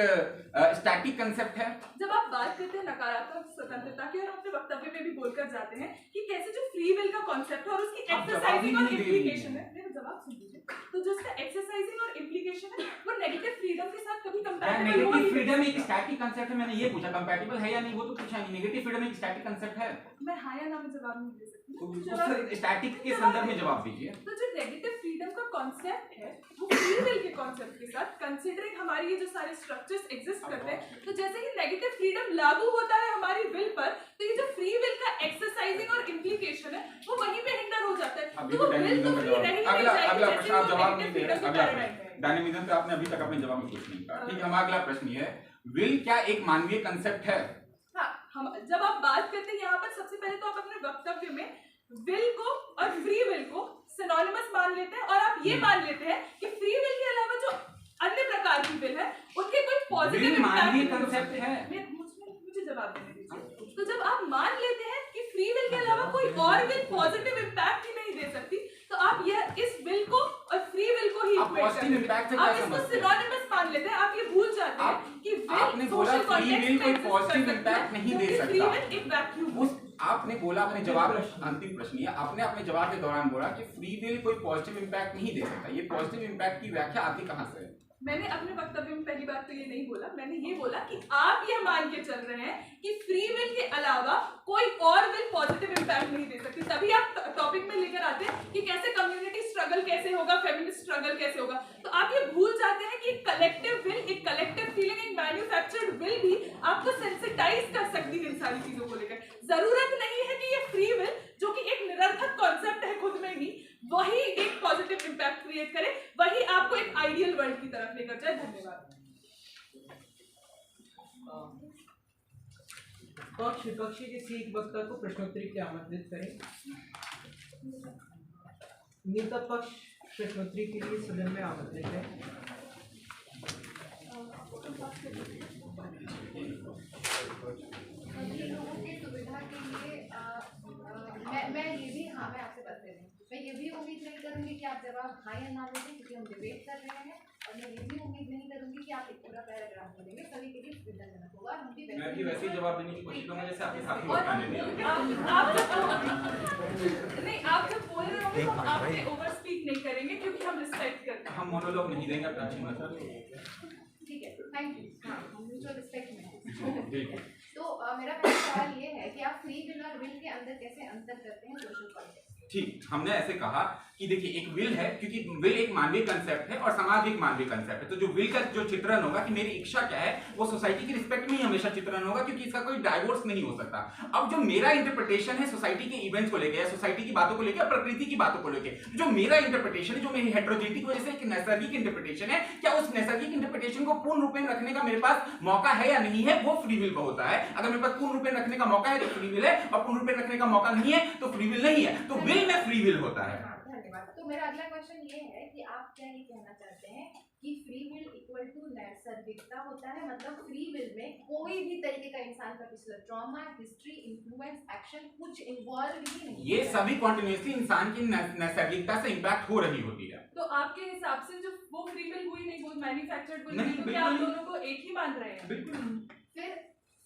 स्टैटिक कंसेप्ट है? जब आप बात करते हैं नकारात्मक स्वतंत्रता की और अपने वक्तव्य में भी बोलकर जाते हैं कि कैसे जो फ्री विल का कॉन्सेप्ट है और उसकी एक्सरसाइजिंग और इम्प्लीकेशन है, मेरा जवाब सुन लीजिए, तो जो उसका एक्सरसाइजिंग और इम्प्लीकेशन है वो नेगेटिव फ्रीडम के साथ कभी कंपैटिबल हो नेगेटिव फ्रीडम एक स्टैटिक कंसेप्ट है। मैंने ये पूछा कंपैटिबल है या नहीं, वो तो पूछा नहीं। नेगेटिव फ्रीडम एक स्टैटिक कंसेप्ट है। मैं हाँ या ना में जवाब नहीं दे सकती। तो स्टैटिक के संदर्भ में जवाब दीजिए। तो जो नेगेटिव फ्रीडम का कॉन्सेप्ट है वो फ्री विल के कॉन्सेप्ट के साथ कंसीडरिंग हमारी ये जो सारे स्ट्रक्चर्स एग्जिस्ट करते हैं, तो जैसे ही नेगेटिव फ्रीडम लागू होता है हमारी विल पर, तो ये जो फ्री विल का एक्सरसाइजिंग और इम्प्लीकेशन है वो वहीं पे हिंडर हो जाता है। तो वो विल तो फ्री रह ही नहीं जाएगी। अगला प्रश्न आप जवाब नहीं दे रहे। अगला पैराडाइम प्रश्न डायनेमिज्म पे आपने अभी तक अपने जवाब में कुछ नहीं कहा। ठीक है, हमारा अगला प्रश्न ये है, विल क्या एक मानवीय कंसेप्ट है? हाँ, हम जब आप बात करते हैं यहाँ पर सबसे पहले तो आप अपने वक्तव्य में विल को और फ्री विल को सिनोनिमस मान लेते हैं और आप ये मान लेते हैं कि फ्री विल के अलावा जो अन्य प्रकार की विल है उनके कोई पॉजिटिव मानवीय कंसेप्ट है। मुझे जवाब देने दीजिए। तो जब आप मान लेते हैं कि फ्री विल के अलावा कोई और विल पॉजिटिव इम्पैक्ट ही नहीं दे सकती, तो आप यह इस विल को और फ्री विल को ही पॉजिटिव इम्पैक्ट से आप इसको सिनोनिमस मान लेते हैं। आप ये भूल जाते हैं कि आपने बोला फ्री विल कोई पॉजिटिव इम्पैक्ट नहीं दे सकता। फ्री विल एक वैक्यूम, आपने बोला अपने जवाब, अंतिम प्रश्न है, आपने अपने जवाब के दौरान बोला कि फ्री विल कोई पॉजिटिव इम्पैक्ट नहीं दे सकता। ये पॉजिटिव इम्पैक्ट की व्याख्या आती कहां से है? मैंने अपने वक्तव्य में पहली बात तो ये नहीं बोला, मैंने ये बोला कि आप ये मान के चल रहे हैं कि फ्री विल के अलावा कोई और विल पॉजिटिव इम्पैक्ट नहीं दे सकती। तभी आप टॉपिक में लेकर आते हैं कि कैसे कम्युनिटी स्ट्रगल कैसे होगा, फेमिनिस्ट स्ट्रगल कैसे होगा। तो आप ये भूल जाते हैं कि कलेक्टिव विल, एक कलेक्टिव फीलिंग, एक मैन्युफैक्चर्ड विल भी आपको सेंसिटाइज कर सकती है इन सारी चीजों को लेकर। जरूरत नहीं है कि ये फ्री विल जो कि एक निरर्थक कॉन्सेप्ट है खुद में ही, वही एक पॉजिटिव इम्पैक्ट क्रिएट करे, वही आपको एक आइडियल वर्ल्ड की तरफ लेकर जाए। धन्यवाद। पक्ष विपक्षी किसी एक वक्ता को प्रश्नोत्तरी के लिए आमंत्रित करें। नेता पक्ष प्रश्नोत्तरी के लिए सदन में आमंत्रित है। लोगों की सुविधा के लिए मैं ये भी हाँ मैं आपसे बात कर रही हूँ, मैं ये भी उम्मीद नहीं करूँगी कि आप जवाब हाँ या ना देंगे, क्योंकि हम डिबेट कर रहे हैं, और मैं ये भी उम्मीद नहीं करूँगी कि आप एक पूरा पैराग्राफ बोलेंगे। सभी के लिए सुविधाजनक होगा। हम भी मैं भी वैसे ही जवाब देने की कोशिश करूंगा जैसे आपके साथी और बताने दिया। नहीं, आप जब बोल रहे होंगे तो आपने ओवर स्पीक नहीं करेंगे क्योंकि हम रिस्पेक्ट करते हैं। हम मोनोलॉग नहीं देंगे, आप टेंशन मत लीजिए। ठीक है, थैंक यू। हाँ, हम म्यूचुअल रिस्पेक्ट में हैं। ठीक है। तो मेरा पहला सवाल ये है कि आप फ्री विल और विल के अंदर कैसे अंतर करते हैं सोशल कॉन्टेक्स्ट? ठीक, हमने ऐसे कहा कि देखिए एक विल है, क्योंकि विल एक मानवीय कंसेप्ट है और समाज भी एक मानवीय कंसेप्ट है, तो जो विल का जो चित्रण होगा कि मेरी इच्छा क्या है वो सोसाइटी की रिस्पेक्ट में ही हमेशा चित्रण होगा, क्योंकि इसका कोई डाइवोर्स नहीं हो सकता। अब जो मेरा इंटरप्रिटेशन है सोसाइटी के इवेंट्स को लेकर या सोसाइटी की बातों को लेकर, प्रकृति की बातों को लेकर, जो मेरा इंटरप्रिटेशन है, जो मेरी हेटेरोजेनिटी की वजह से एक नैसर्गिक इंटरप्रिटेशन है, क्या उस नैसर्गिक इंटरप्रिटेशन को पूर्ण रूप में रखने का मेरे पास मौका है या नहीं है, वो फ्री विल का होता है। अगर मेरे पास पूर्ण रूप में रखने का मौका है तो फ्री विल है, और पूर्ण रूप में रखने का मौका नहीं है तो फ्री विल नहीं है, तो विल में फ्री विल होता है। धन्यवाद। तो मेरा अगला क्वेश्चन ये है कि आप क्या ये कहना चाहते हैं कि फ्री विल इक्वल टू नैसर्गिकता होता है, मतलब फ्री विल में कोई भी तरीके का इंसान का पिछला ट्रॉमा, हिस्ट्री, इन्फ्लुएंस, एक्शन कुछ इन्वॉल्व ही नहीं, ये सभी कॉन्टिन्यूसली इंसान की नैसर्गिकता से इंपैक्ट हो रही होती है। तो आपके हिसाब से जो वो फ्री विल हुई नहीं, वो मैन्युफैक्चर्ड हुई नहीं, नहीं, तो क्या आप दोनों को एक ही मान रहे हैं? बिल्कुल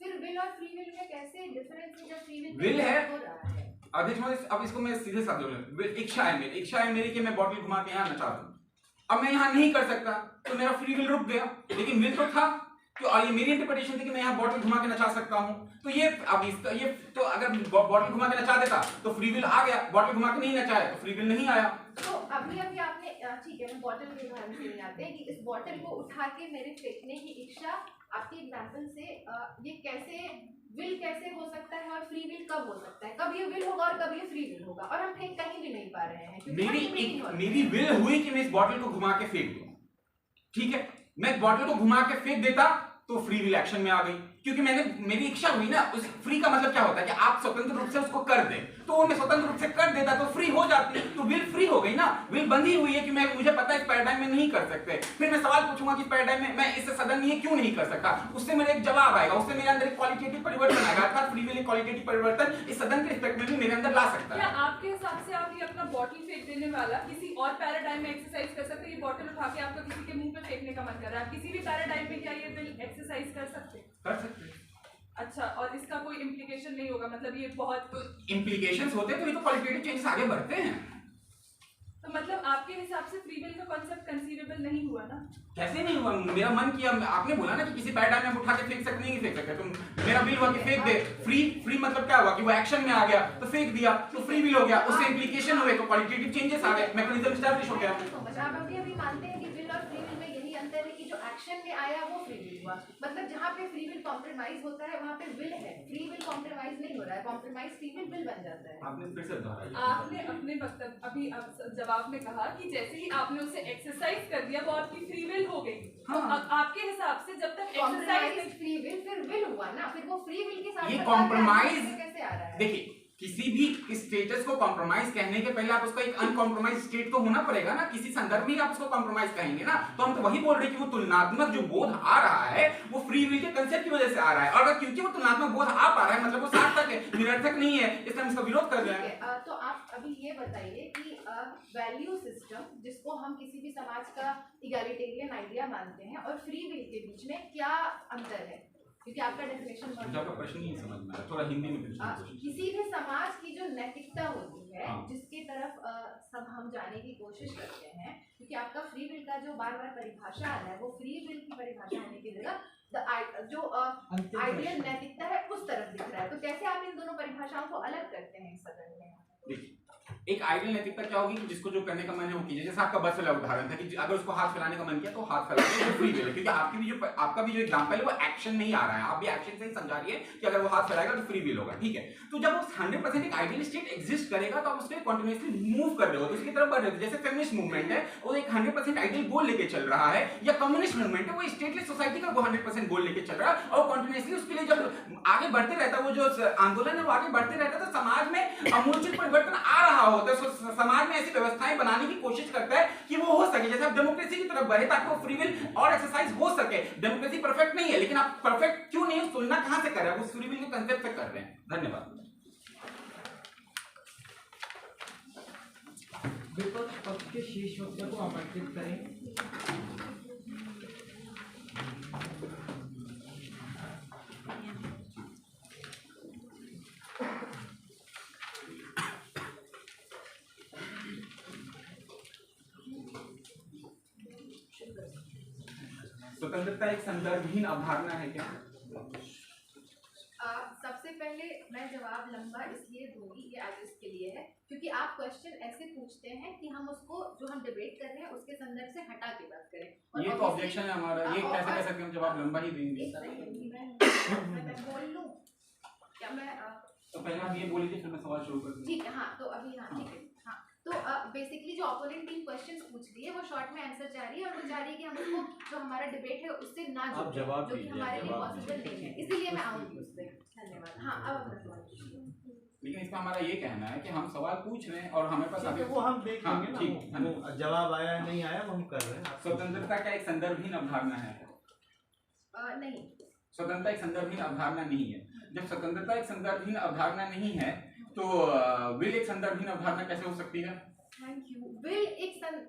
फिर विल और फ्री विल में कैसे डिफरेंस है? जब फ्री विल विल है हो रहा है, अब इसको मैं सीधे शब्दों में, इच्छा है मेरी कि मैं बॉटल घुमा के यहाँ नचा दूं, अब मैं यहाँ नहीं कर सकता तो मेरा फ्री विल रुक गया, लेकिन विल तो था कि, और ये मेरी इंटरप्रिटेशन थी कि मैं यहाँ बॉटल घुमा के नचा सकता हूँ, तो ये अब इसका ये तो अगर बॉटल घुमा के नचा देता तो फ्री विल आ गया, बॉटल घुमा के नहीं नचाया तो फ्री विल नहीं आया। तो अभी आपने ठीक है, मैं बॉटल के उदाहरण से नहीं आते कि इस बॉटल को उठा के मेरे फेंकने की इच्छा आपके एग्जांपल से ये कैसे विल कैसे हो सकता है और फ्री विल कब हो सकता है? कब ये विल होगा और कब ये फ्री विल होगा? और हम फेंक कहीं भी नहीं पा रहे हैं क्योंकि मेरी विल हुई कि मैं इस बॉटल को घुमा के फेंक दूं, ठीक है, मैं बॉटल को घुमा के फेंक देता तो फ्री विल एक्शन में आ गई, क्योंकि मेरी इच्छा हुई ना। उस फ्री का मतलब क्या होता है कि आप स्वतंत्र रूप से उसको कर दें, तो वो मैं स्वतंत्र रूप से कर देता तो फ्री हो जाती, तो विल फ्री हो गई ना। विल बंधी हुई है कि मुझे पता है इस पैराडाइम में नहीं कर सकते, फिर मैं सवाल पूछूंगा कि इस पैराडाइम में मैं इससे सडनली क्यों नहीं कर सकता, उससे मेरा एक जवाब आएगा, उससे मेरे अंदर एक क्वालिटेटिव परिवर्तन आएगा, अर्थात फ्री विल एक क्वालिटेटिव परिवर्तन इस सदन के रिस्पेक्ट में भी मेरे अंदर ला सकता है। क्या आपके हिसाब से आप ये अपना बॉटल फेंक देने वाला किसी और पैराडाइम में एक्सरसाइज कर सकते हैं? ये बॉटल उठा के आपका किसी के मुंह पे फेंकने का मन कर रहा है, आप किसी भी पैराडाइम में क्या ये विल एक्सरसाइज कर सकते हैं? कर सकते हैं। अच्छा, और इसका कोई इम्प्लीकेशन नहीं होगा, मतलब ये बहुत इम्प्लीकेशंस होते हैं तो ये तो क्वालिटेटिव चेंजेस आगे बढ़ते हैं। तो मतलब आपके हिसाब से फ्री विल का कांसेप्ट कंसीवेबल नहीं हुआ ना? कैसे नहीं हुआ? मेरा मन किया, आपने बोला ना कि किसी पैराडाइम में उठा के फेंक सकते नहीं फेंक सकते, तो मेरा विल हुआ कि फेंक दे। फ्री मतलब क्या हुआ कि वो एक्शन में आ गया तो फेंक दिया, तो फ्री विल हो गया, उससे इम्प्लीकेशन हुए तो क्वालिटेटिव चेंजेस आ गए, मैकेनिज्म एस्टैब्लिश हो गया। आप अभी मानते हैं कि विल और फ्री विल में यही अंतर है कि जो एक्शन में आया वो फ्री विल हुआ, मतलब जहाँ पे फ्री विल कॉम्प्रोमाइज होता है वहाँ पे विल है, फ्री विल कॉम्प्रोमाइज नहीं हो रहा है, कॉम्प्रोमाइज फ्री विल बन जाता है। आपने फिर से दोहराया। आपने अपने वक्तव्य अभी जवाब में कहा कि जैसे ही आपने उसे एक्सरसाइज कर दिया वो आपकी फ्री विल हो गई। हाँ। तो आपके हिसाब से जब तक कॉम्प्रोमाइज फ्री विल फिर विल हुआ ना, फिर वो फ्री विल के साथ ये कॉम्प्रोमाइज कैसे आ रहा है? देखिए, किसी भी स्टेटस को कॉम्प्रोमाइज कहने के पहले आप उसका एक अनकॉम्प्रोमाइज स्टेट तो होना पड़ेगा ना, किसी संदर्भ में आप उसको कॉम्प्रोमाइज कहेंगे ना। तो हम तो वही बोल रहे हैं कि वो तुलनात्मक जो बोध आ रहा है वो फ्री विल के कंसेप्ट की वजह से आ रहा है, और अगर क्योंकि वो तुलनात्मक बोध आ पा रहा है मतलब वो सार्थक है, निरर्थक नहीं है, इसलिए हम इसका विरोध कर रहे हैं। तो आप अभी ये बताइए कि वैल्यू सिस्टम जिसको हम किसी भी समाज का इगैलिटेरियन आइडिया मानते हैं और फ्री विल के बीच में क्या अंतर है? क्योंकि आपका डेफिनेशन मुझे आपका प्रश्न नहीं समझ में आया, थोड़ा हिंदी में पूछिए। किसी भी समाज की जो नैतिकता होती है, हाँ। जिसकी तरफ सब हम जाने की कोशिश करते हैं, क्योंकि आपका फ्री विल का जो बार बार परिभाषा आ रहा है वो फ्री विल की परिभाषा होने की जगह जो आइडियल नैतिकता है उस तरफ दिख रहा है, तो कैसे आप इन दोनों परिभाषाओं को अलग करते हैं इस सदन में? देखिए, एक आइडियल नैतिकता क्या होगी कि जिसको जो करने का मन है वो कीजिए। जैसे आपका बस वाला उदाहरण था कि अगर उसको हाथ फैलाने का मन किया तो हाथ फैला दे, वो फ्री विल है, क्योंकि आपका भी जो एग्जांपल है वो एक्शन नहीं आ रहा है, आप भी एक्शन से ही समझा रही है कि अगर वो हाथ फैलाएगा तो फ्री विल होगा, ठीक है। तो जब वो 100% एक आइडियल स्टेट एग्जिस्ट करेगा तो आप उसके कंटिन्यूअसली मूव कर रहे हो, तो उसकी तरफ बढ़ रहे हो। जैसे फेमिनिस्ट मूवमेंट है वो एक 100% आइडियल गोल लेके चल रहा है, या कम्युनिस्ट मूवमेंट है वो स्टेटलेस सोसाइटी का 100% गोल लेके चल रहा है, और कंटिन्यूअसली उसके लिए जब आगे बढ़ते रहता है, वो जो आंदोलन है वो आगे बढ़ते रहता है, तो समाज में आमूलचूल परिवर्तन आ रहा होता है। समाज में ऐसी व्यवस्थाएं बनाने की कोशिश करता है कि वो हो सके, जैसे आप डेमोक्रेसी की तरफ बढ़े ताकि वो फ्री विल और एक्सरसाइज हो सके। डेमोक्रेसी परफेक्ट नहीं है, लेकिन आप परफेक्ट क्यों नहीं, तुलना कहां से कर रहे हैं? वो फ्री विल के कंसेप्ट से कर रहे हैं। धन्यवाद। विपक्ष पक्ष के शीर्ष वक्ता को आमंत्रित करें। स्वतंत्रता एक संदर्भहीन अवधारणा है क्या? सबसे पहले मैं जवाब लंबा इसलिए दूंगी, ये आज इसके लिए है क्योंकि क्योंकि आप क्वेश्चन ऐसे पूछते हैं कि हम उसको जो हम डिबेट कर रहे हैं उसके संदर्भ से हटा के बात करें। और ये तो ऑब्जेक्शन है हमारा, ये कैसे कह सकते हैं हम जवाब लंबा ही देंगे। मैं बोल लूं क्या? मैं तो पहले आप ये बोल लीजिए फिर मैं सवाल शुरू कर दूं। ठीक है, हाँ तो अभी हाँ ठीक है, हाँ तो बेसिकली जो अपोनेंट टीम क्वेश्चंस पूछ रही है वो शॉर्ट में आंसर चाह रही है, और वो चाह रही है कि हम उसको जो हमारा डिबेट है उससे ना आप जोड़ें, जवाब जो कि दीजिए, हमारे लिए जवाब पॉसिबल नहीं है, इसीलिए मैं आऊंगी उस पर। धन्यवाद। हाँ अब अपना सवाल पूछिए। लेकिन इसमें हमारा ये कहना है कि हम सवाल पूछ रहे हैं और हमें पास अभी वो हम देख लेंगे ना, ठीक, वो जवाब आया नहीं आया वो हम कर रहे हैं। स्वतंत्रता का एक संदर्भहीन अवधारणा है। नहीं, स्वतंत्रता एक संदर्भहीन अवधारणा नहीं है। जब स्वतंत्रता एक संदर्भहीन अवधारणा नहीं है तो विल एक संदर्भहीन अवधारणा कैसे हो सकती है? Thank you. विल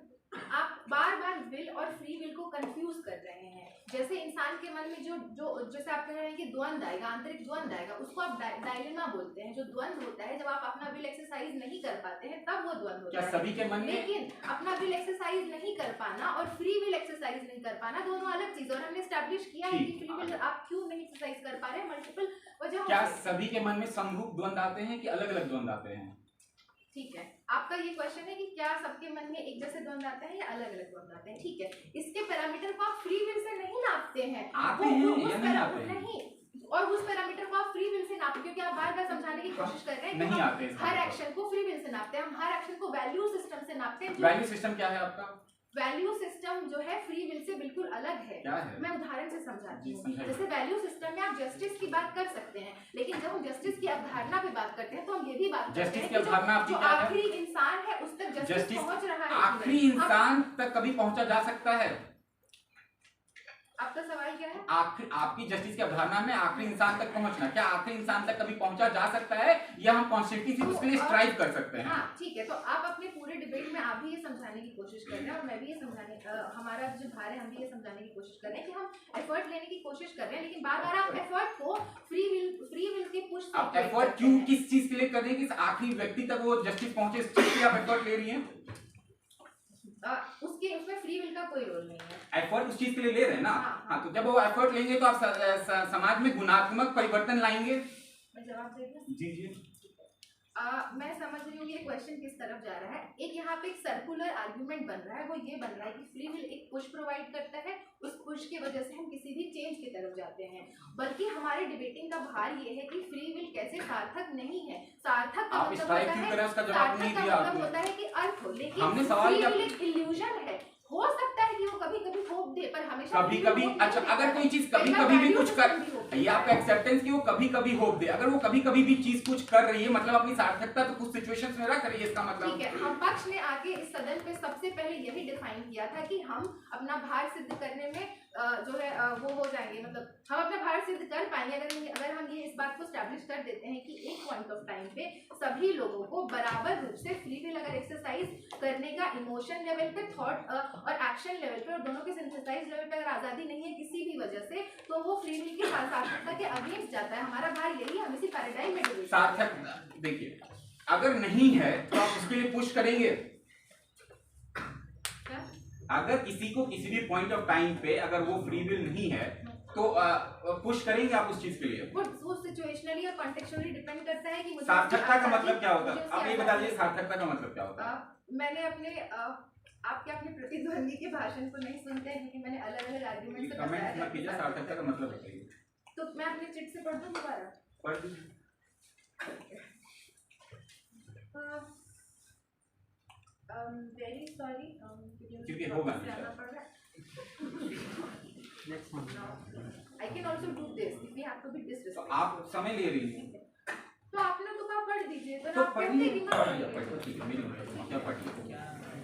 आप बार बार विल और फ्री विल को कंफ्यूज कर रहे हैं। जैसे इंसान के मन में जो जैसे आप कह रहे हैं कि द्वंद आएगा, आंतरिक द्वंद आएगा, उसको आप डायलेमा बोलते हैं। जो द्वंद होता है जब आप अपना विल एक्सरसाइज नहीं कर पाते हैं तब वो द्वंद होता है। क्या सभी के मन में? लेकिन अपना विल एक्सरसाइज नहीं कर पाना और फ्री विल एक्सरसाइज नहीं कर पाना दोनों अलग चीज, और हमने स्टैब्लिश किया है कि फ्री विल आप क्यों नहीं एक्सरसाइज कर पा रहे हैं, मल्टीपल वजह। क्या सभी के मन में समरूप द्वंद आते हैं कि अलग अलग द्वंद आते हैं? ठीक है, आपका ये क्वेश्चन है कि क्या सबके मन में एक जैसे द्वंद आते हैं या अलग अलग द्वंद आते हैं। ठीक है, इसके पैरामीटर को आप फ्री विल से नहीं नापते हैं, आते हैं या नहीं आते हैं? नहीं, और उस पैरामीटर को आप फ्री विल से नापते, क्योंकि आप बार बार समझाने की कोशिश कर रहे हैं कि नहीं हम आते हैं। हर एक्शन को फ्री विल से नापते हैं, हम हर एक्शन को वैल्यू सिस्टम से नापते हैं। वैल्यू सिस्टम क्या है आपका? वैल्यू सिस्टम जो है फ्री विल से बिल्कुल अलग है। क्या है? मैं उदाहरण से समझाती हूँ। समझाइए। जैसे वैल्यू सिस्टम में आप जस्टिस की बात कर सकते हैं, लेकिन जब हम जस्टिस की अवधारणा पे बात करते हैं तो हम ये भी बात करते जस्टिस हैं की कि जो अवधारणा आपकी क्या है? आखिरी इंसान है उस तक जस्टिस पहुंच रहा है। आखिरी इंसान तक कभी पहुंचा जा सकता है? आपका सवाल क्या है? आपकी जस्टिस की अवधारणा में आखिरी इंसान तक पहुंचना, क्या आखिरी इंसान तक कभी पहुंचा जा सकता है या हम कॉन्स्टिट्यूटिव उसके लिए स्ट्राइव कर सकते हैं? हाँ ठीक है, तो आप अपने पूरे डिबेट में आप भी ये समझाने की कोशिश कर रहे हैं और मैं भी ये समझाने हमारा जो भार है हम भी ये समझाने की कोशिश कर रहे हैं कि हम एफर्ट लेने की कोशिश कर रहे हैं, लेकिन बार बार आप एफर्ट को फ्री विल के पुश से आप एफर्ट क्यों किस चीज के लिए कर रहे हैं कि आखिरी व्यक्ति तक वो जस्टिस पहुंचे, इस चीज के लिए आप एफर्ट ले रही हैं? उसमें फ्री विल का कोई रोल नहीं है। एफर्ट उस चीज के लिए ले रहे हैं ना। हाँ, तो जब वो एफर्ट लेंगे तो आप समाज में गुणात्मक परिवर्तन लाएंगे। मैं जवाब दे दूं? जी जी। मैं समझ रही हूँ ये क्वेश्चन किस तरफ जा रहा है। एक यहाँ पे एक सर्कुलर आर्गुमेंट बन रहा है, वो ये बन रहा है कि फ्री विल एक पुश प्रोवाइड करता है, उस पुश की वजह से हम किसी भी चेंज की तरफ जाते हैं। बल्कि हमारे डिबेटिंग का भार ये है कि फ्री विल कैसे सार्थक नहीं है। सार्थक का मतलब होता है, सार्थक का मतलब होता है कि अर्थ हो, लेकिन फ्री विल एक इल्यूजन है। हो सकता है कि वो कभी कभी होप दे, पर हमेशा कभी कभी अच्छा अगर कोई चीज कभी कभी भी कुछ कर, ये आपका एक्सेप्टेंस कि वो कभी कभी होप दे, अगर वो कभी कभी भी चीज कुछ कर रही है मतलब अपनी सार्थकता तो कुछ सिचुएशंस में रख रही है, इसका मतलब ठीक है। हम पक्ष ने आके इस सदन पे सबसे पहले यही डिफाइन किया था कि हम अपना भार सिद्ध करने में जो है वो हो जाएंगे, मतलब हम अपना भार सिद्ध कर पाएंगे अगर हम ये इस बात को स्टैब्लिश कर देते हैं कि एक पॉइंट ऑफ टाइम पे सभी लोगों को बराबर रूप से फ्री विल अगर एक्सरसाइज करने का इमोशन लेवल पे, थॉट और एक्शन लेवल पे, और दोनों के सिंथेसाइज लेवल पे अगर आज़ादी नहीं है किसी भी वजह से, तो वो फ्री विल की सार्थकता के अगेंस्ट जाता है। हमारा भार यही हम इसी पैराडाइम में डूबे। सार्थक देखिए, अगर नहीं है तो आप उसके लिए पुश करेंगे। अगर किसी को किसी भी पॉइंट ऑफ टाइम पे अगर वो फ्री विल नहीं है तो पुश करेंगे आप उस चीज के लिए। वो सिचुएशनली और कॉन्टेक्चुअली डिपेंड करता है कि मुझे सार्थकता का मतलब क्या होता है? आप ये बता दीजिए सार्थकता का मतलब क्या होता है? मैंने अपने आपके अपने प्रतिद्वंदी के भाषण को नहीं सुनते हैं क्योंकि मैंने अलग अलग आर्गुमेंट से कमेंट मत कीजिए, सार्थकता का मतलब बताइए। तो मैं अपने चिट से पढ़ दूं दोबारा? पढ़ दीजिए। वेरी सॉरी क्योंकि होगा I can also do this if we have to be disrespectful. आप समय ले रही हैं तो आपने तो कहा पढ़ दीजिए, तो आप पढ़ लेगी ना। ठीक है, मेरी क्या पढ़िए।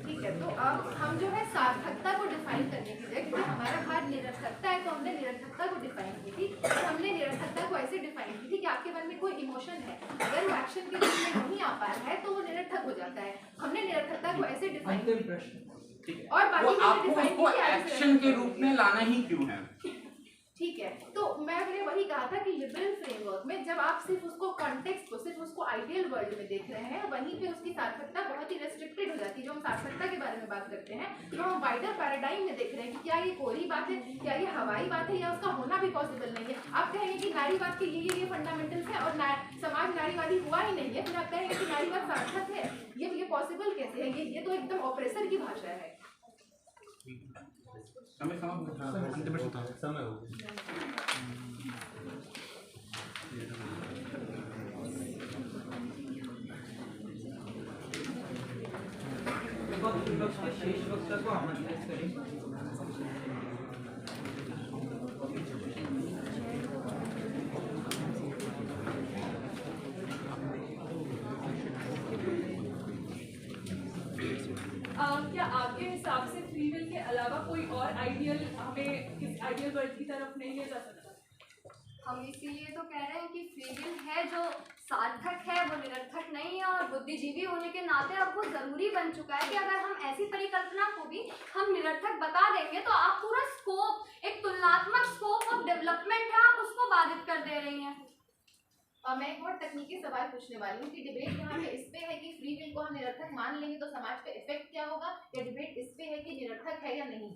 ठीक है, तो अब हम जो है सार्थकता को डिफाइन करने की जगह, क्योंकि हमारा भार निरर्थकता है तो हमने निरर्थकता को डिफाइन की थी। तो हमने निरर्थकता को ऐसे डिफाइन की थी कि आपके मन में कोई इमोशन है, अगर वो एक्शन के रूप में नहीं आ पा रहा है तो वो निरर्थक हो जाता है। हमने निरर्थकता को ऐसे डिफाइन की और बाकी आपको उसको एक्शन के रूप में लाना ही क्यों है? ठीक है, तो मैंने वही कहा था कि लिबरल फ्रेमवर्क में जब आप सिर्फ उसको कॉन्टेक्स्ट को, सिर्फ उसको आइडियल वर्ल्ड में देख रहे हैं, वहीं पे उसकी सार्थकता बहुत ही रेस्ट्रिक्टेड हो जाती है। जो हम सार्थकता के बारे में बात करते हैं, तो हम वाइडर पैराडाइम में देख रहे हैं कि क्या ये कोरी बात है, क्या ये हवाई बात है, या उसका होना भी पॉसिबल नहीं है। आप कहेंगे कि नारीवाद के ये फंडामेंटल्स है और समाज नारीवादी हुआ ही नहीं है, फिर आप कहेंगे कि नारीवाद सार्थक है, ये पॉसिबल कैसे है? ये तो एकदम ऑपरेसर की भाषा है। समय हो विपक्ष के शेष वक्ता को आमंत्रित करें। क्या आपके हिसाब से फ्री विल के अलावा कोई और आइडियल हमें किस आइडियल वर्ल्ड की तरफ नहीं ले जा सकता? हम इसीलिए तो कह रहे हैं कि फ्री विल है जो सार्थक है, वो निरर्थक नहीं है। और बुद्धिजीवी होने के नाते अब वो जरूरी बन चुका है कि अगर हम ऐसी परिकल्पना को भी हम निरर्थक बता देंगे तो आप पूरा स्कोप, एक तुलनात्मक स्कोप ऑफ डेवलपमेंट है, आप उसको बाधित कर दे रही हैं। और मैं एक और तकनीकी सवाल पूछने वाली हूँ कि डिबेट यहाँ पे इस पे है कि फ्री विल को हम निरर्थक मान लेंगे तो समाज पे इफेक्ट क्या होगा, या डिबेट इस पे है कि निरर्थक है या नहीं?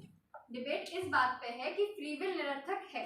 डिबेट इस बात पे है कि फ्री विल निरर्थक है।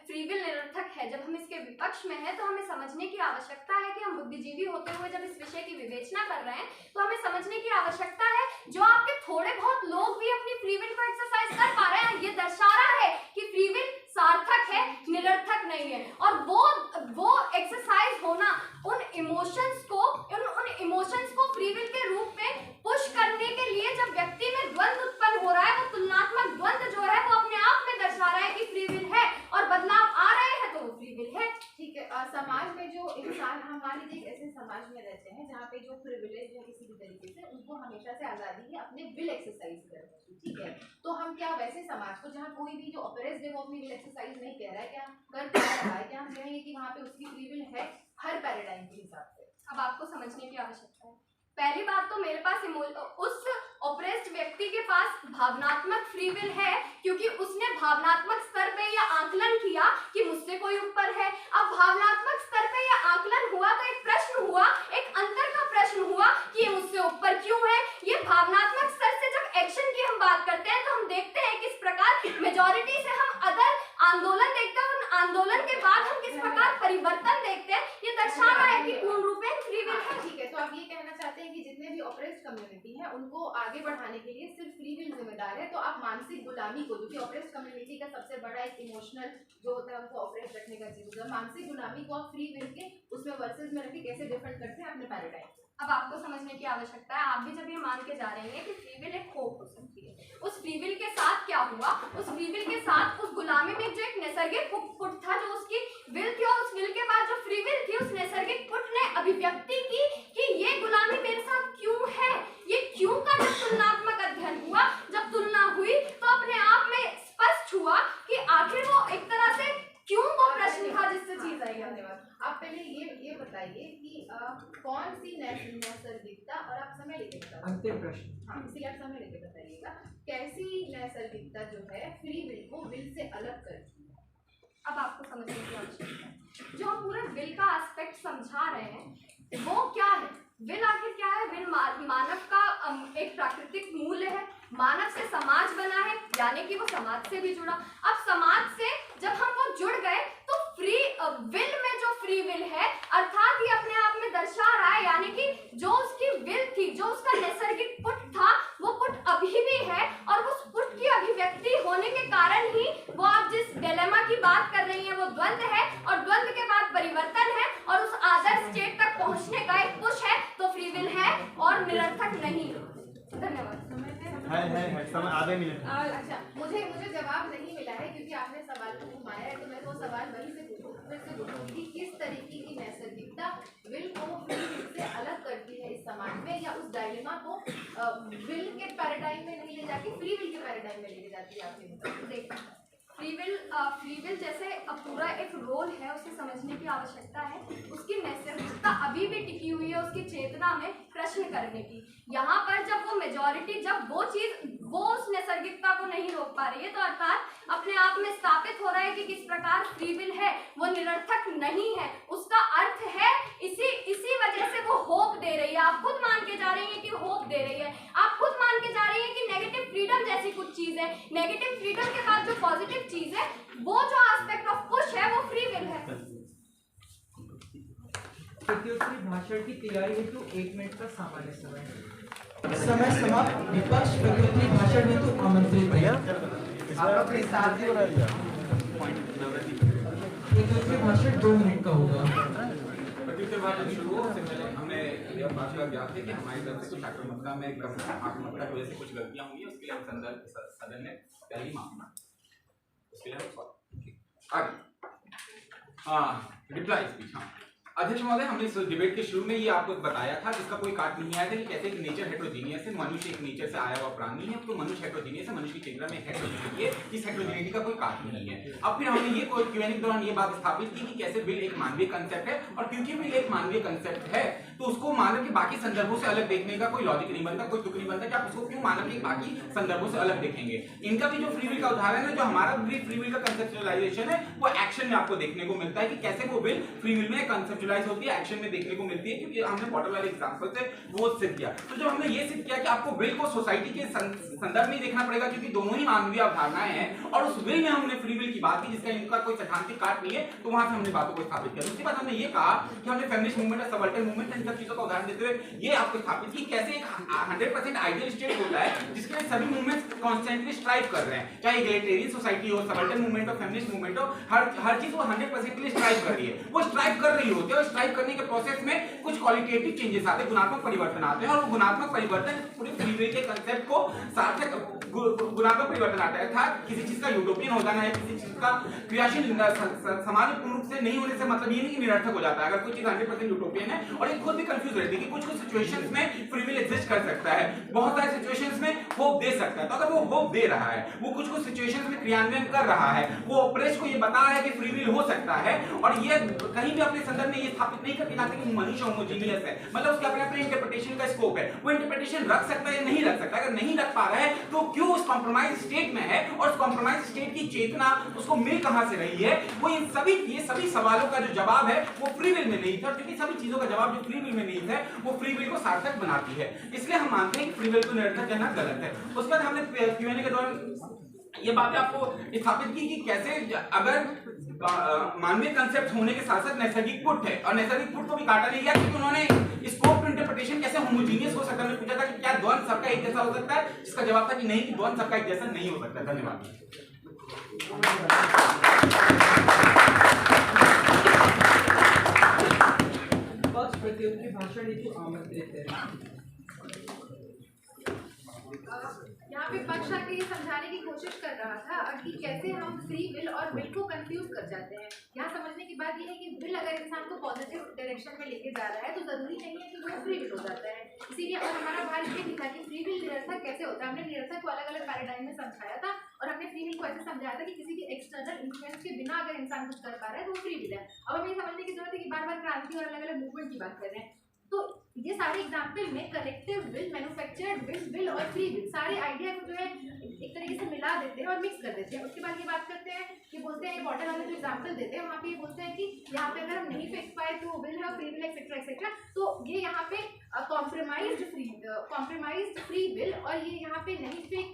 फ्री विल निरर्थक है जब हम इसके विपक्ष में है, तो हमें समझने की आवश्यकता है कि हम बुद्धिजीवी होते हुए जब इस विषय की विवेचना कर रहे हैं, तो हमें समझने की आवश्यकता है जो आपके थोड़े बहुत लोग भी अपनी फ्री विल को एक्सरसाइज कर पा रहे हैं, ये दर्शा रहा है कि फ्री विल सार्थक है, निरर्थक नहीं है। और वो एक्सरसाइज होना उन इमोशंस को फ्री विल के रूप में पुश करने के लिए, जब व्यक्ति में द्वंद्व उत्पन्न हो रहा है, वो तुलनात्मक द्वंद्व जो है वो अपने आप में दर्शा रहा है कि फ्री विल है और बदलाव आ रहे हैं, तो वो फ्री विल है। ठीक है। समाज में जो इंसान, हम मान लीजिए ऐसे समाज में रहते हैं जहाँ पे जो प्रिविलेज है किसी भी तरीके से, उनको हमेशा से आज़ादी है अपने विल एक्सरसाइज करने की, ठीक है? तो हम क्या वैसे समाज को जहाँ कोई भी जो ऑपरेस्ड है वो अपनी विल एक्सरसाइज नहीं कह रहा है, क्या कर रहा है, क्या हम कहेंगे कि वहाँ पे उसकी फ्री विल है हर पैराडाइम के हिसाब से? अब आपको समझने की आवश्यकता है। पहली बात तो मेरे पास उस ऑपरेस्ड व्यक्ति के पास भावनात्मक फ्री विल है, क्योंकि उसने भावनात्मक स्तर पे यह आकलन किया कि मुझसे कोई ऊपर है। अब भावनात्मक स्तर पे यह आकलन हुआ तो एक प्रश्न हुआ, एक अंतर का प्रश्न हुआ कि ये मुझसे ऊपर क्यों है। ये भावनात्मक स्तर से जब एक्शन की हम बात करते हैं तो हम देखते हैं किस प्रकार मेजॉरिटी से हम अदर आंदोलन देखते हैं, और आंदोलन के बाद हम किस प्रकार परिवर्तन देखते हैं। ये दर्शा रहा है कि पूर्ण रूप में फ्री विल है। ठीक है, तो आप ये कहना चाहते हैं कि जितने भी ऑपरेस्ड कम्युनिटी है उनको आगे बढ़ाने के लिए सिर्फ फ्री विल जिम्मेदार है। तो आप मानसिक गुलामी को, जो कि ऑपरेस्ड कम्युनिटी का सबसे बड़ा एक इमोशनल जो होता है उनको ऑपरेट रखने का चीज होता है, मानसिक गुलामी को आप फ्री विल के उसमें वर्सेस में रख के कैसे डिफेंड करते हैं अपने पैराडाइम? अब आपको समझने की आवश्यकता है। आप भी जब ये मान के जा रहे हैं कि फ्री विल एक खोप हो सकती है, उस फ्री विल के साथ क्या हुआ? उस फ्री विल के साथ उस गुलामी में जो एक नैसर्गिक पुट था, जो उसकी विल थी, और उस विल के बाद जो फ्री विल थी, उस नैसर्गिक पुट ने अभिव्यक्ति की कि ये गुलामी मेरे साथ क्यों है। ये क्यों का जब तुलनात्मक अध्ययन हुआ, जब तुलना हुई, तो अपने आप में स्पष्ट हुआ कि आखिर वो एक तरह से क्यों वो प्रश्न था जिससे चीज आई। धन्यवाद। आप पहले ये बताइए कि कौन सी नैसर्गिकता, और आप समय लेके बताइए, अंतिम प्रश्न। हाँ, इसलिए आप समय लेके बताइएगा, कैसी नैसर्गिकता जो है फ्री विल को विल से अलग करती है? अब आपको समझने की आवश्यकता है। जो हम पूरे विल का एस्पेक्ट समझा रहे हैं वो क्या है? विल आखिर क्या है? विल मानव का एक प्राकृतिक मूल्य है। मानव से समाज बना है, यानी कि वो समाज से भी जुड़ा। अब समाज से जब हम वो जुड़ गए तो फ्री विल में जो फ्री विल है, अर्थात ये अपने आप में दर्शा रहा है, यानी कि जो उसकी विल थी, जो उसका नैसर्गिक पुट था, वो पुट अभी भी है। और उस पुट की अभिव्यक्ति होने के कारण ही वो आप जिस डिलेमा की बात कर रही हैं वो द्वंद्व है, और द्वंद्व के बाद परिवर्तन है, और उस आदर्श स्टेट तक पहुंचने का एक पुश है। तो फ्री विल है और निरर्थक नहीं। धन्यवाद। है समय आधे मिनट। अच्छा, मुझे जवाब नहीं मिला है क्योंकि आपने सवाल को घुमाया है, तो मैं वो सवाल वहीं से पूछूंगी, किस तरीके की नैसर्गिकता विल को फ्री विल से अलग करती है इस समाज में, या उस डायलेमा को विल के पैराडाइम में नहीं ले जाके फ्री विल के पैराडाइम में लेके जाती है? आपने देखा फ्री विल जैसे पूरा एक रोल है, उसे समझने की आवश्यकता है। उसकी नैसर्गिकता अभी भी टिकी हुई है उसकी चेतना में प्रश्न करने की। यहाँ पर जब वो मेजॉरिटी, जब वो चीज वो उस नैसर्गिकता को नहीं रोक पा रही है। तो अर्थात अपने आप में स्थापित हो रहा है कि किस प्रकार फ्री विल है वो निरर्थक नहीं है, उसका अर्थ है इसी वजह से वो होप दे रही है। आप खुद मान के जा रही हैं कि होप दे रही है, आप खुद मान के जा रही हैं कि नेगेटिव फ्रीडम जैसी कुछ चीज है। नेगेटिव फ्रीडम के बाद जो पॉजिटिव चीज है वो जो एस्पेक्ट ऑफ पुश है वो फ्री विल है। प्रतियोगी भाषण की तैयारी हेतु 1 मिनट का सामान्य समय समाप्त। विपक्ष प्रतियोगी भाषण हेतु आमंत्रित है। प्रतियोगी भाषण 2 मिनट का होगा। प्रतियोगी भाषण शुरू हो उससे पहले हमने यह बात का ज्ञात है कि हमारी तरफ से कुछ आक्रामकता में आक्रामकता की वजह से कुछ गलतियां हुई हैं, उसके लिए हम सदन में पहले ही माफी मांगते हैं। उसके लिए हम आगे रिप्लाई स्पीच। हाँ अध्यक्ष महोदय, हमने इस डिबेट के शुरू में ये आपको बताया था जिसका कोई काट नहीं आया था कि कैसे एक नेचर हेटेरोजीनियस है, मनुष्य एक नेचर से आया हुआ प्राणी है, तो मनुष्य हेटेरोजीनियस है, मनुष्य की चेतना में हेटेरोजीनिटी है, इस हेटेरोजीनिटी का कोई काट नहीं है। अब फिर हमने ये Q&A के दौरान ये बात स्थापित की कि कैसे विल एक मानवीय कंसेप्ट है, और क्योंकि विल एक मानवीय कंसेप्ट है तो उसको मानव के बाकी संदर्भों से अलग देखने का कोई लॉजिक नहीं बनता, कोई तुक नहीं बनता कि आप उसको क्यों मानव के बाकी संदर्भों से अलग देखेंगे। इनका भी जो फ्री विल का उदाहरण है, जो हमारा फ्री विल का कंसेप्चुअलाइजेशन है, वो एक्शन में आपको देखने को मिलता है कि कैसे वो विल फ्री विल में कंसेप्चुअलाइज होती है, एक्शन में देखने को मिलती है, क्योंकि हमने बॉटल वाले एग्जांपल से वो सिद्ध किया। तो जब हमने ये सिद्ध किया कि आपको विल को सोसाइटी के संदर्भ में देखना पड़ेगा क्योंकि दोनों ही मानवीय अवधारणाएं हैं, और उस विल में हमने फ्री विल की बात की जिसका इनका कोई सैद्धांतिक काट नहीं है, तो वहां से हमने बातों को स्थापित किया। उसके बाद हमने ये कहा कि हमने फेमिनिस्ट मूवमेंट और सबल्टर्न मूवमेंट इन सब चीजों का उदाहरण देते हुए ये आपको स्थापित की कैसे एक 100% आइडियल स्टेट होता है जिसके लिए सभी मूवमेंट्स कॉन्स्टेंटली स्ट्राइव कर रहे हैं, चाहे इगलिटेरियन सोसाइटी हो, सबल्टर्न मूवमेंट हो, फेमिनिस्ट मूवमेंट हो, हर चीज वो 100% के लिए स्ट्राइव कर रही है। वो स्ट्राइव कर रही होती है और स्ट्राइव करने के प्रोसेस में कुछ क्वालिटेटिव चेंजेस आते हैं, गुणात्मक परिवर्तन आते हैं, और वो गुणात्मक परिवर्तन पूरे फ्री विल के कांसेप्ट को सार्थक गुणात्मक परिवर्तन आता है। अर्थात किसी चीज का यूटोपियन हो जाना है, किसी चीज का क्रियाशील समाज पूर्ण रूप से नहीं होने से मतलब ये नहीं कि निरर्थक हो जाता है। अगर कोई चीज 100% यूटोपियन है और ये खुद भी कंफ्यूज रहती है कि कुछ सिचुएशंस में फ्री विल एग्जिस्ट कर सकता है, बहुत सारे सिचुएशंस में होप दे सकता है, तो अगर वो होप दे रहा है, वो कुछ सिचुएशंस में क्रियान्वयन कर रहा है, वो प्रेस को ये बता रहा है कि फ्री विल हो सकता है, और ये कहीं भी अपने संदर्भ में ये स्थापित नहीं करके जाते कि मनुष्य होमोजीनियस है, मतलब उसके अपने अपने इंटरप्रिटेशन का स्कोप है, वो इंटरप्रिटेशन रख सकता है या नहीं रख सकता। अगर नहीं रख पा रहा है तो क्यों उस कॉम्प्रोमाइज स्टेट में है, और उस कॉम्प्रोमाइज स्टेट की चेतना उसको मिल कहां से रही है, वो इन सभी सवालों का जो जवाब है वो फ्री विल में नहीं था, क्योंकि सभी चीजों का जवाब जो फ्री विल में नहीं है वो फ्री विल को सार्थक बनाती है। इसलिए हम मानते हैं कि फ्री विल को निरर्थक कहना गलत है। उसके बाद हमने Q&A के दौरान ये बातें आपको स्थापित की कि कैसे अगर मानवीय कंसेप्ट होने के साथ साथ नैसर्गिक पुट है, और नैसर्गिक पुट को भी काटा नहीं गया क्योंकि उन्होंने स्कोप इंटरप्रिटेशन कैसे होमोजीनियस हो सकता है। पूछा था कि क्या द्वंद्व सबका एक जैसा हो सकता है, जिसका जवाब था कि नहीं, कि द्वंद्व सबका एक जैसा नहीं हो सकता। धन्यवाद। प्रतियोगी भाषण हेतु आमंत्रित है। यहाँ पे पक्ष आके ये समझाने की कोशिश कर रहा था कि कैसे हम फ्री विल और विल को कंफ्यूज कर जाते हैं। यहाँ समझने की बात ये है कि विल अगर इंसान को पॉजिटिव डायरेक्शन में लेके जा रहा है तो जरूरी नहीं है कि वो फ्री विल हो जाता है। इसीलिए और हमारा भार ये भी था कि फ्री विल निरर्थक कैसे होता है। हमने निरर्थक को अलग अलग पैराडाइम में समझाया था, और हमने फ्री विल को ऐसे समझाया था कि किसी भी एक्सटर्नल इन्फ्लुएंस के बिना अगर इंसान कुछ कर पा रहा है तो वो फ्री विल है। अब हमें समझने की जरूरत है कि बार बार क्रांति और अलग अलग मूवमेंट की बात कर रहे हैं, तो ये सारे एग्जाम्पल में कलेक्टिव विल, मैन्युफैक्चर्ड विल और फ्री विल सारे आइडिया को जो है एक तरीके से मिला देते हैं और मिक्स कर देते हैं। उसके बाद ये बात करते हैं, ये बोलते हैं, ये बॉटल वाले जो एग्जाम्पल देते हैं वहाँ पे ये बोलते हैं कि यहाँ पे अगर हम नहीं फेंक पाए तो विल है, फ्री विल एक्सेट्रा एक्सेट्रा। तो ये यहाँ पे कॉम्प्रोमाइज्ड फ्री विल, और ये यहाँ पे नहीं फेंक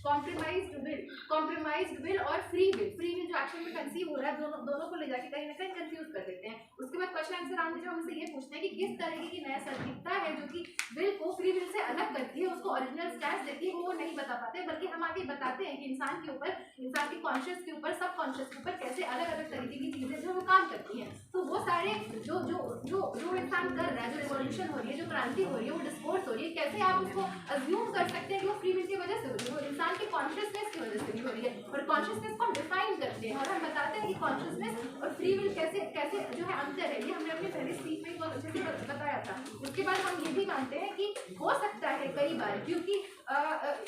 कॉम्प्रोमाइज्ड विल और फ्री विल जो एक्शन में कंसीव हो रहा है, दोनों को ले जाके कहीं ना कहीं कंफ्यूज कर देते हैं। उसके बाद क्वेश्चन आंसर राउंड में जो हमसे ये पूछते हैं कि किस तरीके की नैसर्गिकता है जो कि विल को फ्री विल से अलग करती है, उसको ओरिजिनल स्टैंस देती है, वो नहीं बता पाते, बल्कि हम आगे बताते हैं कि इंसान के ऊपर, इंसान के कॉन्शियस के ऊपर, सब कॉन्शियस के ऊपर कैसे अलग अलग तरीके की चीजें जो वो काम करती हैं। तो वो सारे जो जो जो जो इंसान कर रहा है, जो रिवॉल्यूशन हो रही है, जो क्रांति हो रही है, वो डिस्कोर्स हो रही है, कैसे आप उसको अज्यूम कर सकते हैं कि वो फ्री विल की वजह से हो रही है, वो इंसान के कॉन्शियसनेस की वजह से भी हो रही है। और कॉन्शियसनेस को हम डिफाइन करते हैं और हम बताते हैं कि कॉन्शियसनेस और फ्री विल कैसे कैसे जो है अंतर है। ये हमने अपनी पहली स्पीच में बहुत अच्छे से बताया था। उसके बाद हम ये भी मानते हैं कि हो सकता है कई बार, क्योंकि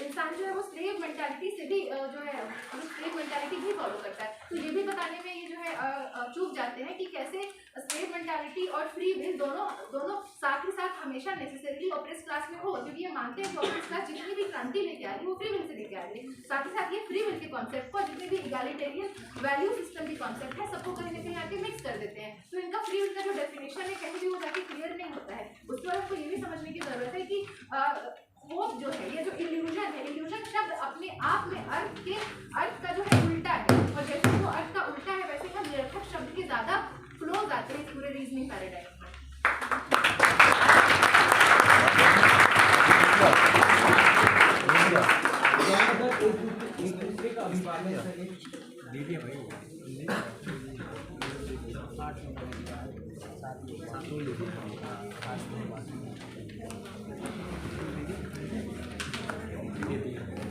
इंसान जो है वो स्लेव मेंटालिटी से भी जो है स्लेव मेंटालिटी भी फॉलो करता है, तो ये भी बताने में ये जो है चूक जाते हैं कि कैसे स्लेव मेंटालिटी और फ्री विल दोनों साथ ही साथ हमेशा नेसेसरीली ऑपरेस क्लास में हो, क्योंकि ये मानते हैं कि ऑपरेस क्लास जितनी भी शांति लेके आ रही है वो फ्री विल से लेके आ रही है। साथ ही साथ ये फ्री विल के कॉन्सेप्ट को जितने भी इगैलिटेरियन वैल्यू सिस्टम के कॉन्सेप्ट है सबको कहीं ना कहीं आके मिक्स कर देते हैं। तो इनका फ्री विल का जो डेफिनेशन है कहीं भी वो जाके क्लियर नहीं होता है। उसके बाद आपको ये भी समझने की जरूरत है कि होप जो है ये जो इल्यूजन है, इल्यूजन शब्द अपने आप में अर्थ